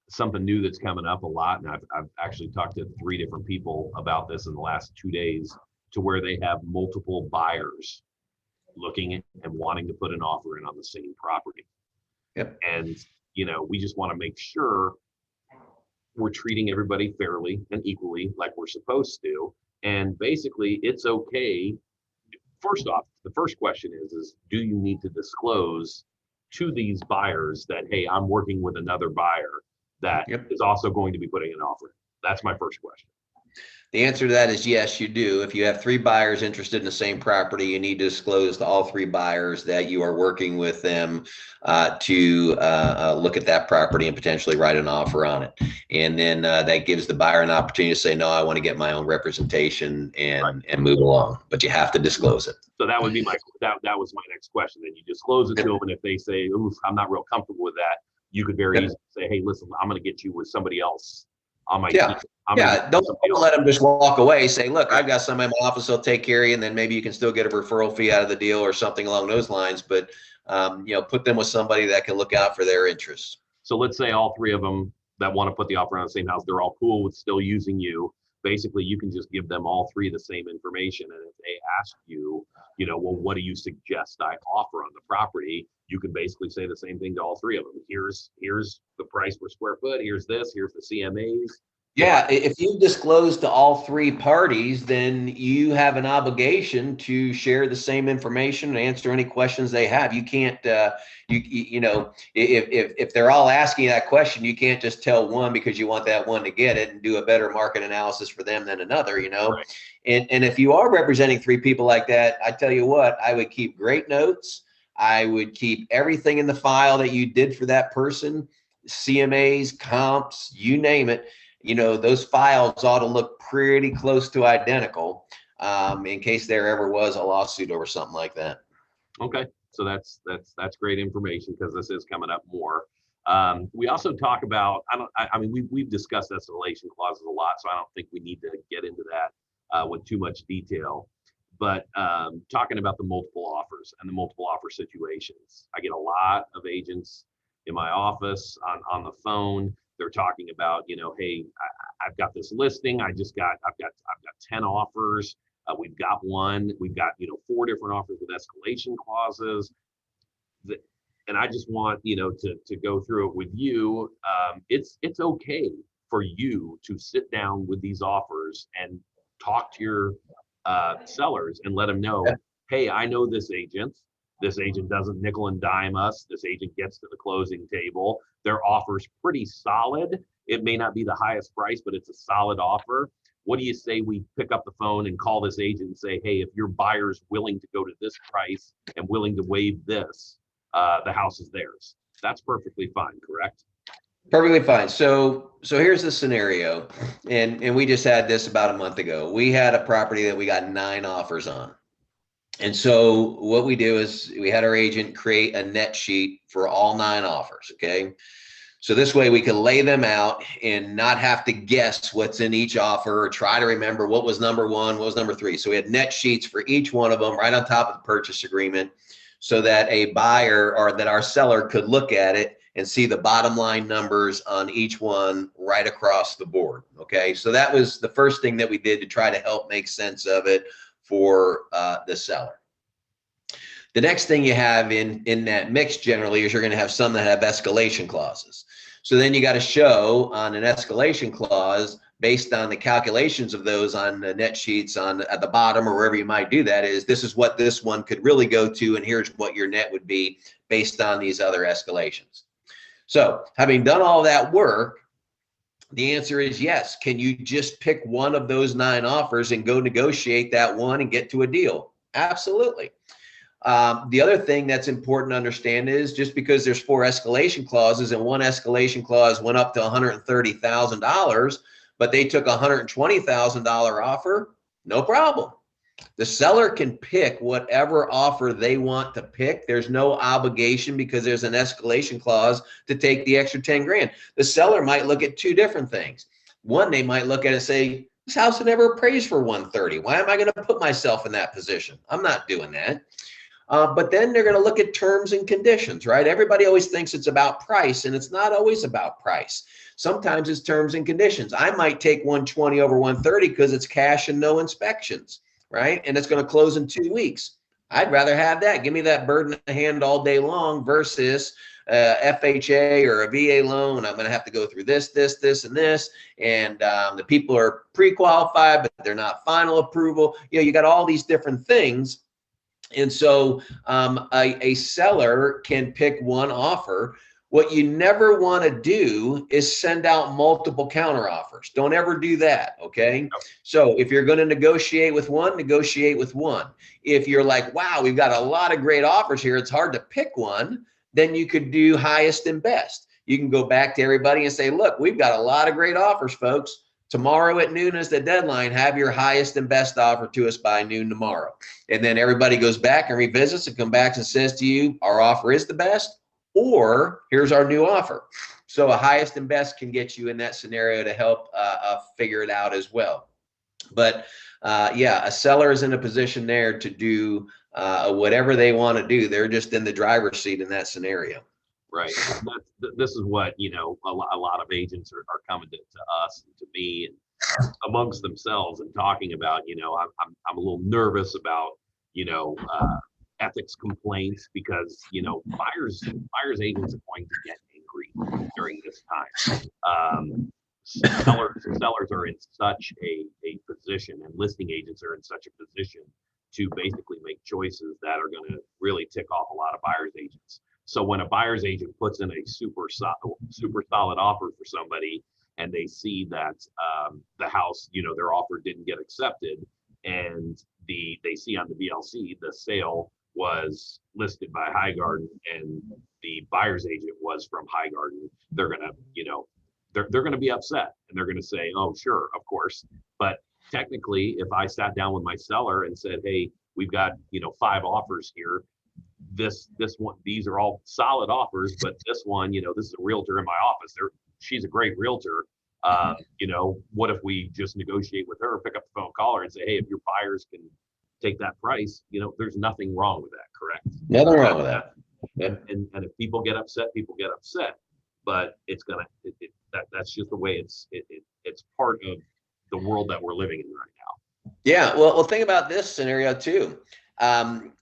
Something new that's coming up a lot, and I've actually talked to 3 different people about this in the last 2 days, to where they have multiple buyers looking at and wanting to put an offer in on the same property. Yep. And we just want to make sure we're treating everybody fairly and equally like we're supposed to. And basically, it's okay. First off, the first question is do you need to disclose to these buyers that, hey, I'm working with another buyer that is also going to be putting an offer? That's my first question. The answer to that is yes, you do. If you have 3 buyers interested in the same property, you need to disclose to all 3 buyers that you are working with them to look at that property and potentially write an offer on it. And then that gives the buyer an opportunity to say, no, I want to get my own representation and move along. But you have to disclose it. So that would be that was my next question. Then you disclose it to them, and if they say, oof, I'm not real comfortable with that, you could very easily say, hey, listen, I'm going to get you with somebody else on my team. Don't let them just walk away. Say, look, I've got somebody in my office that'll take care of you, and then maybe you can still get a referral fee out of the deal or something along those lines. But put them with somebody that can look out for their interests. So let's say all 3 of them that want to put the offer on the same house, they're all cool with still using you. Basically, you can just give them all 3 the same information, and if they ask you, well, what do you suggest I offer on the property? You can basically say the same thing to all 3 of them. Here's the price per square foot. Here's the CMAs. Yeah, if you disclose to all 3 parties, then you have an obligation to share the same information and answer any questions they have. You can't, if they're all asking that question, you can't just tell one because you want that one to get it and do a better market analysis for them than another, Right. And if you are representing 3 people like that, I tell you what, I would keep great notes. I would keep everything in the file that you did for that person, CMAs, comps, you name it. Those files ought to look pretty close to identical in case there ever was a lawsuit over something like that. Okay, so that's great information because this is coming up more. We also talk about, we've discussed escalation clauses a lot, so I don't think we need to get into that with too much detail. But talking about the multiple offers and the multiple offer situations, I get a lot of agents in my office on the phone. They're talking about, hey, I've got this listing. I've got 10 offers. We've got 4 different offers with escalation clauses. And I just want, to go through it with you. It's okay for you to sit down with these offers and talk to your sellers and let them know, hey, I know this agent. This agent doesn't nickel and dime us. This agent gets to the closing table. Their offer's pretty solid. It may not be the highest price, but it's a solid offer. What do you say we pick up the phone and call this agent and say, hey, if your buyer's willing to go to this price and willing to waive this, the house is theirs. That's perfectly fine, correct? Perfectly fine. So here's the scenario, and we just had this about a month ago. We had a property that we got 9 offers on. And so what we do is we had our agent create a net sheet for all 9 offers, okay? So this way we can lay them out and not have to guess what's in each offer or try to remember what was number 1, what was number 3. So we had net sheets for each one of them right on top of the purchase agreement so that a buyer or that our seller could look at it and see the bottom line numbers on each one right across the board, okay? So that was the first thing that we did to try to help make sense of it for the seller. The next thing you have in that mix generally is you're going to have some that have escalation clauses. So then you got to show on an escalation clause based on the calculations of those on the net sheets at the bottom or wherever you might do that is this is what this one could really go to, and here's what your net would be based on these other escalations. So having done all that work, the answer is yes. Can you just pick one of those 9 offers and go negotiate that one and get to a deal? Absolutely. The other thing that's important to understand is just because there's 4 escalation clauses and one escalation clause went up to $130,000, but they took a $120,000 offer, no problem. The seller can pick whatever offer they want to pick. There's no obligation because there's an escalation clause to take the extra 10 grand. The seller might look at 2 different things. One, they might look at it and say, this house would never appraised for 130. Why am I going to put myself in that position? I'm not doing that. But then they're going to look at terms and conditions, right? Everybody always thinks it's about price, and it's not always about price. Sometimes it's terms and conditions. I might take 120 over 130 because it's cash and no inspections, right? And it's going to close in 2 weeks. I'd rather have that. Give me that bird in the hand all day long versus FHA or a VA loan. I'm going to have to go through this, and this. And the people are pre-qualified, but they're not final approval. You know, you got all these different things. And so a seller can pick one offer. What you never want to do is send out multiple counter offers. Don't ever do that, okay? So if you're going to negotiate with one, negotiate with one. If you're like, wow, we've got a lot of great offers here, it's hard to pick one, then you could do highest and best. You can go back to everybody and say, look, we've got a lot of great offers, folks. Tomorrow at noon is the deadline. Have your highest and best offer to us by noon tomorrow. And then everybody goes back and revisits and comes back and says to you, our offer is the best, or here's our new offer. So a highest and best can get you in that scenario to help figure it out as well. But yeah, a seller is in a position there to do whatever they want to do. They're just in the driver's seat in that scenario. Right. This is what, you know, a lot of agents are coming to us and to me and amongst themselves and talking about, you know, I'm a little nervous about, you know, ethics complaints because, you know, buyers agents are going to get angry during this time. Sellers are in such a position, and listing agents are in such a position to basically make choices that are going to really tick off a lot of buyers agents. So when a buyer's agent puts in a super solid offer for somebody and they see that the house, you know, their offer didn't get accepted, and they see on the VLC the sale was listed by Highgarden and the buyer's agent was from Highgarden, they're gonna, you know, they're gonna be upset and they're gonna say, oh, sure, of course. But technically, if I sat down with my seller and said, hey, we've got, you know, 5 offers here. This one, these are all solid offers, but this one, you know, this is a realtor in my office. She's a great realtor. You know, what if we just negotiate with her, pick up the phone, call her and say, hey, if your buyers can take that price, you know, there's nothing wrong with that, correct? Nothing wrong with that. And if people get upset, people get upset. But it's gonna that's just the way it's part of the world that we're living in right now. Yeah, well, think about this scenario too.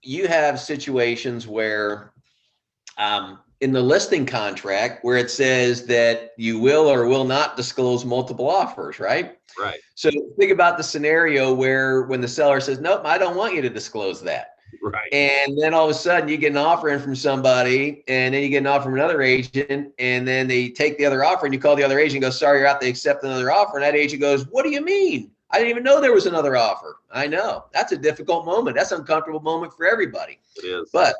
You have situations where in the listing contract where it says that you will or will not disclose multiple offers, right? Right. So think about the scenario where when the seller says, nope, I don't want you to disclose that. Right. And then all of a sudden you get an offer in from somebody, and then you get an offer from another agent, and then they take the other offer and you call the other agent and go, sorry, you're out to accept another offer. And that agent goes, what do you mean? I didn't even know there was another offer. I know. That's a difficult moment. That's an uncomfortable moment for everybody. It is. But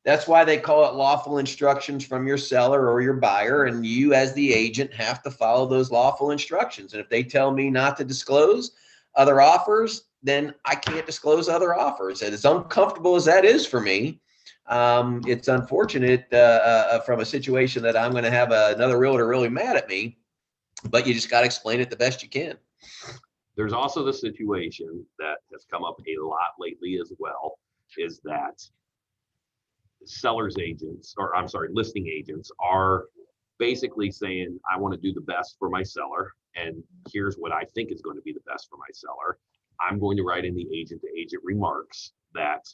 That's why they call it lawful instructions from your seller or your buyer. And you as the agent have to follow those lawful instructions. And if they tell me not to disclose other offers, then I can't disclose other offers. And as uncomfortable as that is for me, it's unfortunate from a situation that I'm going to have another realtor really mad at me, but you just got to explain it the best you can. There's also the situation that has come up a lot lately as well, is that sellers agents, or I'm sorry, listing agents are basically saying, I want to do the best for my seller, and here's what I think is going to be the best for my seller. I'm going to write in the agent to agent remarks that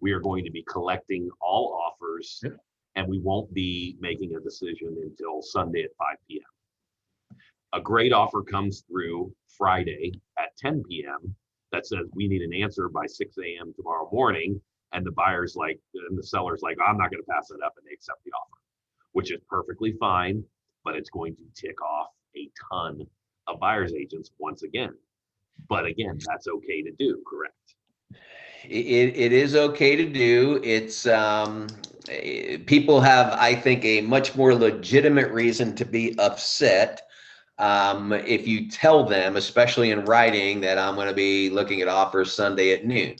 we are going to be collecting all offers, and we won't be making a decision until Sunday at 5 p.m. A great offer comes through Friday at 10 p.m. that says we need an answer by 6 a.m. tomorrow morning. And the buyer's like, and the seller's like, I'm not going to pass it up, and they accept the offer, which is perfectly fine, but it's going to tick off a ton of buyer's agents once again. But again, that's okay to do, correct? It is okay to do. It's people have, I think, a much more legitimate reason to be upset if you tell them, especially in writing, that I'm going to be looking at offers Sunday at noon.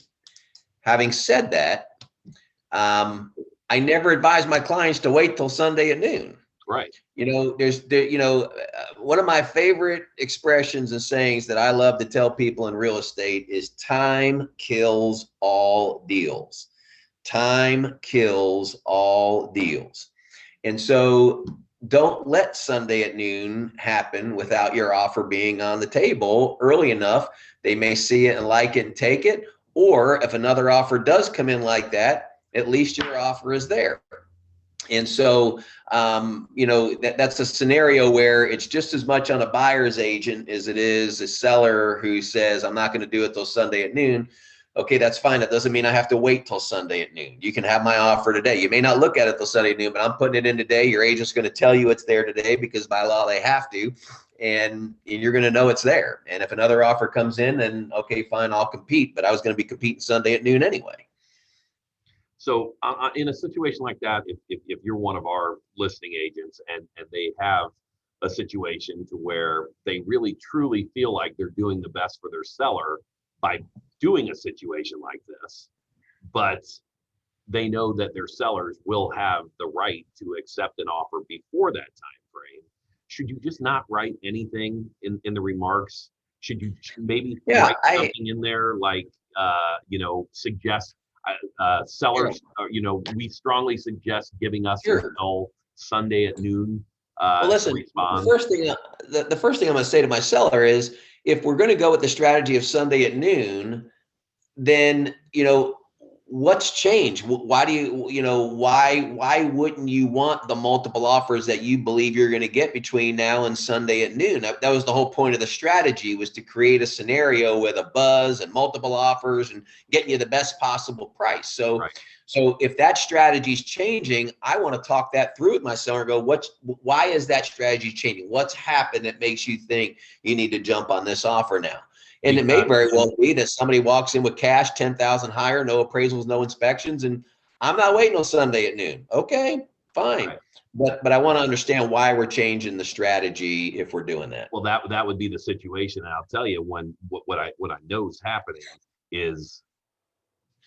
Having said that, I never advise my clients to wait till Sunday at noon. Right. You know, one of my favorite expressions and sayings that I love to tell people in real estate is time kills all deals. Time kills all deals. And so don't let Sunday at noon happen without your offer being on the table early enough. They may see it and like it and take it. Or if another offer does come in like that, at least your offer is there. And so, you know, that's a scenario where it's just as much on a buyer's agent as it is a seller who says, I'm not going to do it till Sunday at noon. Okay, that's fine. That doesn't mean I have to wait till Sunday at noon. You can have my offer today. You may not look at it till Sunday at noon, but I'm putting it in today. Your agent's going to tell you it's there today because by law they have to, and you're going to know it's there. And if another offer comes in, then okay, fine, I'll compete. But I was going to be competing Sunday at noon anyway. So in a situation like that, if you're one of our listing agents and they have a situation to where they really truly feel like they're doing the best for their seller by doing a situation like this, but they know that their sellers will have the right to accept an offer before that time frame, should you just not write anything in the remarks? Should you maybe write something in there like, you know, suggest sellers, you know, we strongly suggest giving us until Sunday at noon. Well, listen, the first thing I'm going to say to my seller is, if we're going to go with the strategy of Sunday at noon, then, you know, what's changed? Why do you know, why wouldn't you want the multiple offers that you believe you're going to get between now and Sunday at noon? That was the whole point of the strategy, was to create a scenario with a buzz and multiple offers and getting you the best possible price. So, So if that strategy is changing, I want to talk that through with my seller and go, why is that strategy changing? What's happened that makes you think you need to jump on this offer now? And it may very well be that somebody walks in with cash, 10,000 higher, no appraisals, no inspections, and I'm not waiting till Sunday at noon. Okay, fine. Right. But I want to understand why we're changing the strategy if we're doing that. Well, that would be the situation. And I'll tell you, when what I know is happening is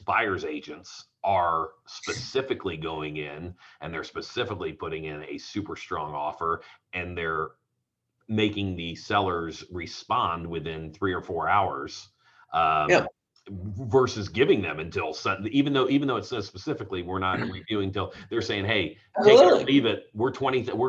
buyer's agents are specifically going in and they're specifically putting in a super strong offer, and they're making the sellers respond within 3 or 4 hours, versus giving them until Sunday. Even though it says specifically we're not reviewing till, they're saying, hey, take it or leave it. We're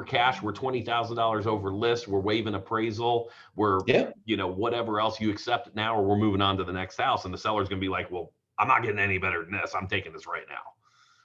cash. We're $20,000 over list. We're waiving appraisal. We're you know, whatever else, you accept it now, or we're moving on to the next house. And the seller's going to be like, well, I'm not getting any better than this. I'm taking this right now.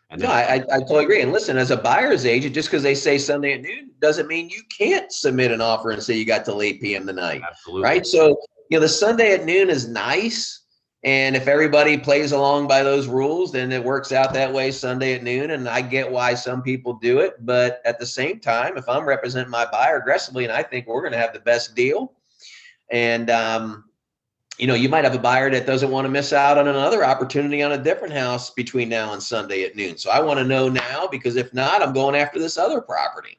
And no, I totally agree. And listen, as a buyer's agent, just because they say Sunday at noon doesn't mean you can't submit an offer and say you got till 8 p.m. tonight. Absolutely. Right. So, you know, the Sunday at noon is nice. And if everybody plays along by those rules, then it works out that way Sunday at noon. And I get why some people do it. But at the same time, if I'm representing my buyer aggressively and I think we're going to have the best deal, and you might have a buyer that doesn't want to miss out on another opportunity on a different house between now and Sunday at noon. So I want to know now, because if not, I'm going after this other property.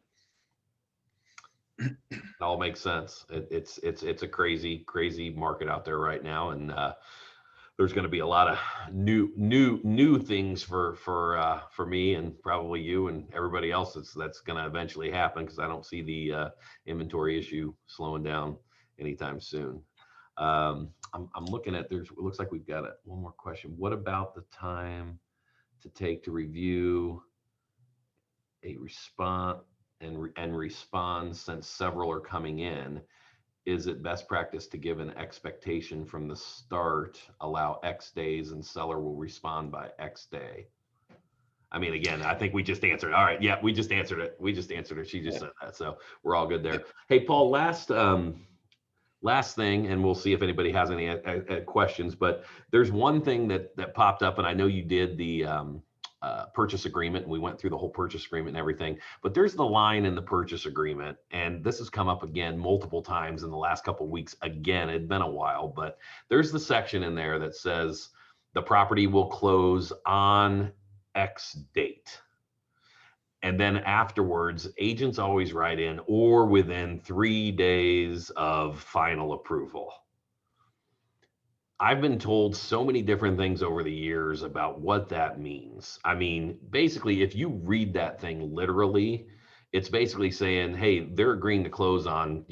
It all makes sense. It's a crazy market out there right now, and there's going to be a lot of new things for me and probably you and everybody else that's going to eventually happen, because I don't see the inventory issue slowing down anytime soon. I'm looking at, it looks like we've got one more question. What about the time to take to review a response and respond, since several are coming in? Is it best practice to give an expectation from the start, allow X days, and seller will respond by X day? I mean, again, I think we just answered. All right. Yeah, we just answered it. She just said that. So we're all good there. Hey, Paul, last thing, and we'll see if anybody has any questions, but there's one thing that popped up, and I know you did the purchase agreement, and we went through the whole purchase agreement and everything, but there's the line in the purchase agreement, and this has come up again multiple times in the last couple of weeks. Again, it'd been a while, but there's the section in there that says the property will close on X date. And then afterwards, agents always write in, or within 3 days of final approval. I've been told so many different things over the years about what that means. I mean, basically, if you read that thing literally, it's basically saying, hey, they're agreeing to close on,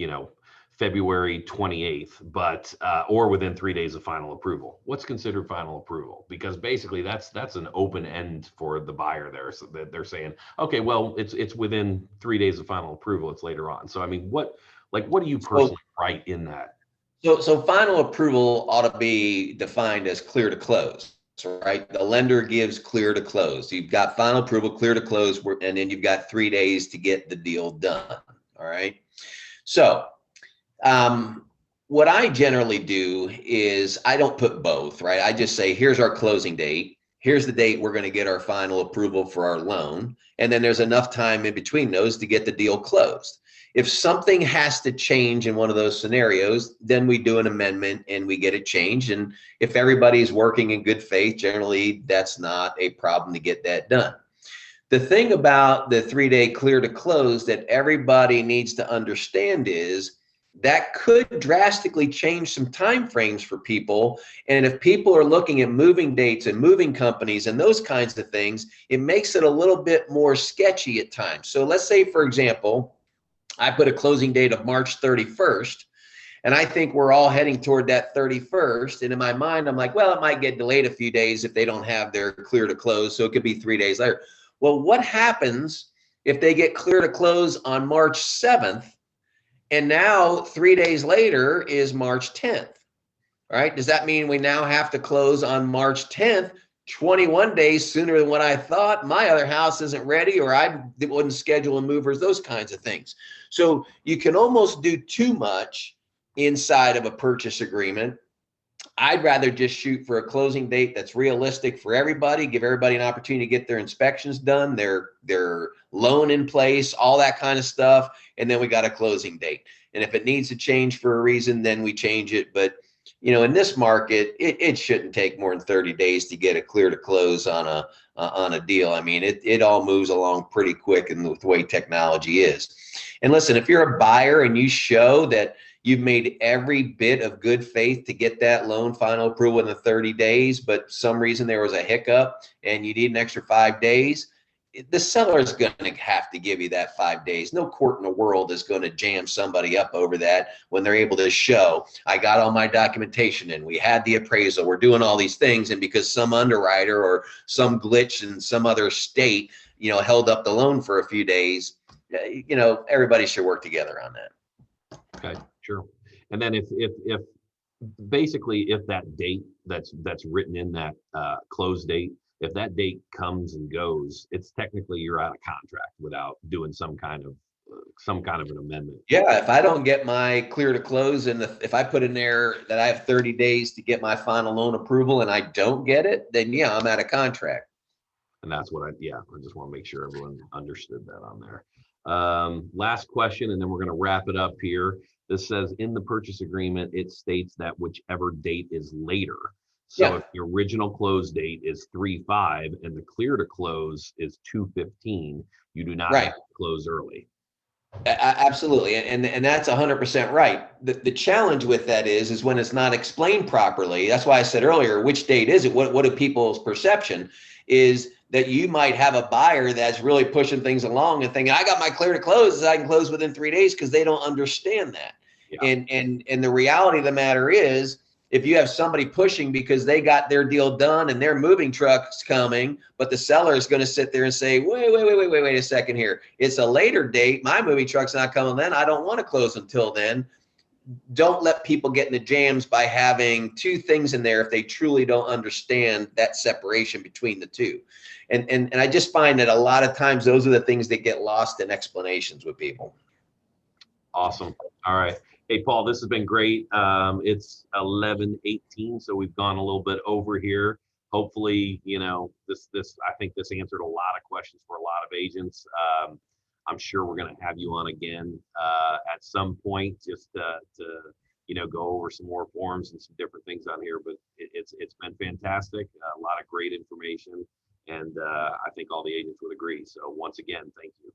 February 28th, but or within 3 days of final approval. What's considered final approval? Because basically that's an open end for the buyer there. So that they're saying, okay, well, it's within 3 days of final approval. It's later on. So I mean, what do you personally write in that? So final approval ought to be defined as clear to close. Right? The lender gives clear to close. You've got final approval, clear to close, and then you've got 3 days to get the deal done. All right. So what I generally do is I don't put both, right? I just say, here's our closing date. Here's the date we're going to get our final approval for our loan. And then there's enough time in between those to get the deal closed. If something has to change in one of those scenarios, then we do an amendment and we get it changed. And if everybody's working in good faith, generally that's not a problem to get that done. The thing about the 3-day clear to close that everybody needs to understand is that could drastically change some time frames for people. And if people are looking at moving dates and moving companies and those kinds of things, it makes it a little bit more sketchy at times. So let's say, for example, I put a closing date of March 31st, and I think we're all heading toward that 31st. And in my mind, I'm like, well, it might get delayed a few days if they don't have their clear to close. So it could be 3 days later. Well, what happens if they get clear to close on March 7th? And now 3 days later is March 10th, right? Does that mean we now have to close on March 10th, 21 days sooner than what I thought? My other house isn't ready, or I wouldn't schedule movers, those kinds of things. So you can almost do too much inside of a purchase agreement. I'd rather just shoot for a closing date that's realistic for everybody, give everybody an opportunity to get their inspections done, their loan in place, all that kind of stuff. And then we got a closing date. And if it needs to change for a reason, then we change it. But, in this market, it shouldn't take more than 30 days to get a clear to close on a deal. I mean, it all moves along pretty quick in the way technology is. And listen, if you're a buyer and you show that you've made every bit of good faith to get that loan final approval in the 30 days, but some reason there was a hiccup and you need an extra 5 days, the seller is going to have to give you that 5 days. No court in the world is going to jam somebody up over that when they're able to show, I got all my documentation and we had the appraisal, we're doing all these things. And because some underwriter or some glitch in some other state, held up the loan for a few days, everybody should work together on that. Okay, sure. And then if basically if that date that's written in that close date, if that date comes and goes, it's technically you're out of contract without doing some kind of an amendment. Yeah, if I don't get my clear to close, and if I put in there that I have 30 days to get my final loan approval and I don't get it, then yeah, I'm out of contract. And that's what I just want to make sure everyone understood that on there. Last question, and then we're going to wrap it up here. This says in the purchase agreement, it states that whichever date is later. So Yeah. if the original close date is 3/5 and the clear to close is 2/15, you do not Right. have to close early. Absolutely, and that's 100% right. The challenge with that is when it's not explained properly. That's why I said earlier, which date is it? What are people's perception is that you might have a buyer that's really pushing things along and thinking, I got my clear to close, I can close within 3 days, because they don't understand that. Yeah. And the reality of the matter is, if you have somebody pushing because they got their deal done and their moving truck's coming, but the seller is going to sit there and say, wait a second here. It's a later date. My moving truck's not coming then. I don't want to close until then. Don't let people get in the jams by having two things in there if they truly don't understand that separation between the two. And I just find that a lot of times those are the things that get lost in explanations with people. Awesome. All right. Hey, Paul, this has been great. It's 11:18, so we've gone a little bit over here. Hopefully, you know, I think this answered a lot of questions for a lot of agents. I'm sure we're going to have you on again at some point, just to you know, go over some more forms and some different things on here. But it's been fantastic. A lot of great information, and I think all the agents would agree. So once again, thank you.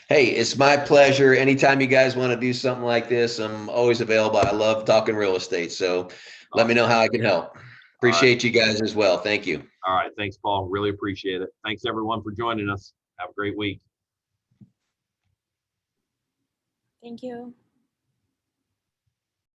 Hey, it's my pleasure. Anytime you guys want to do something like this, I'm always available. I love talking real estate. So let me know how I can help. Appreciate you guys as well. Thank you. All right. Thanks, Paul. Really appreciate it. Thanks, everyone, for joining us. Have a great week. Thank you.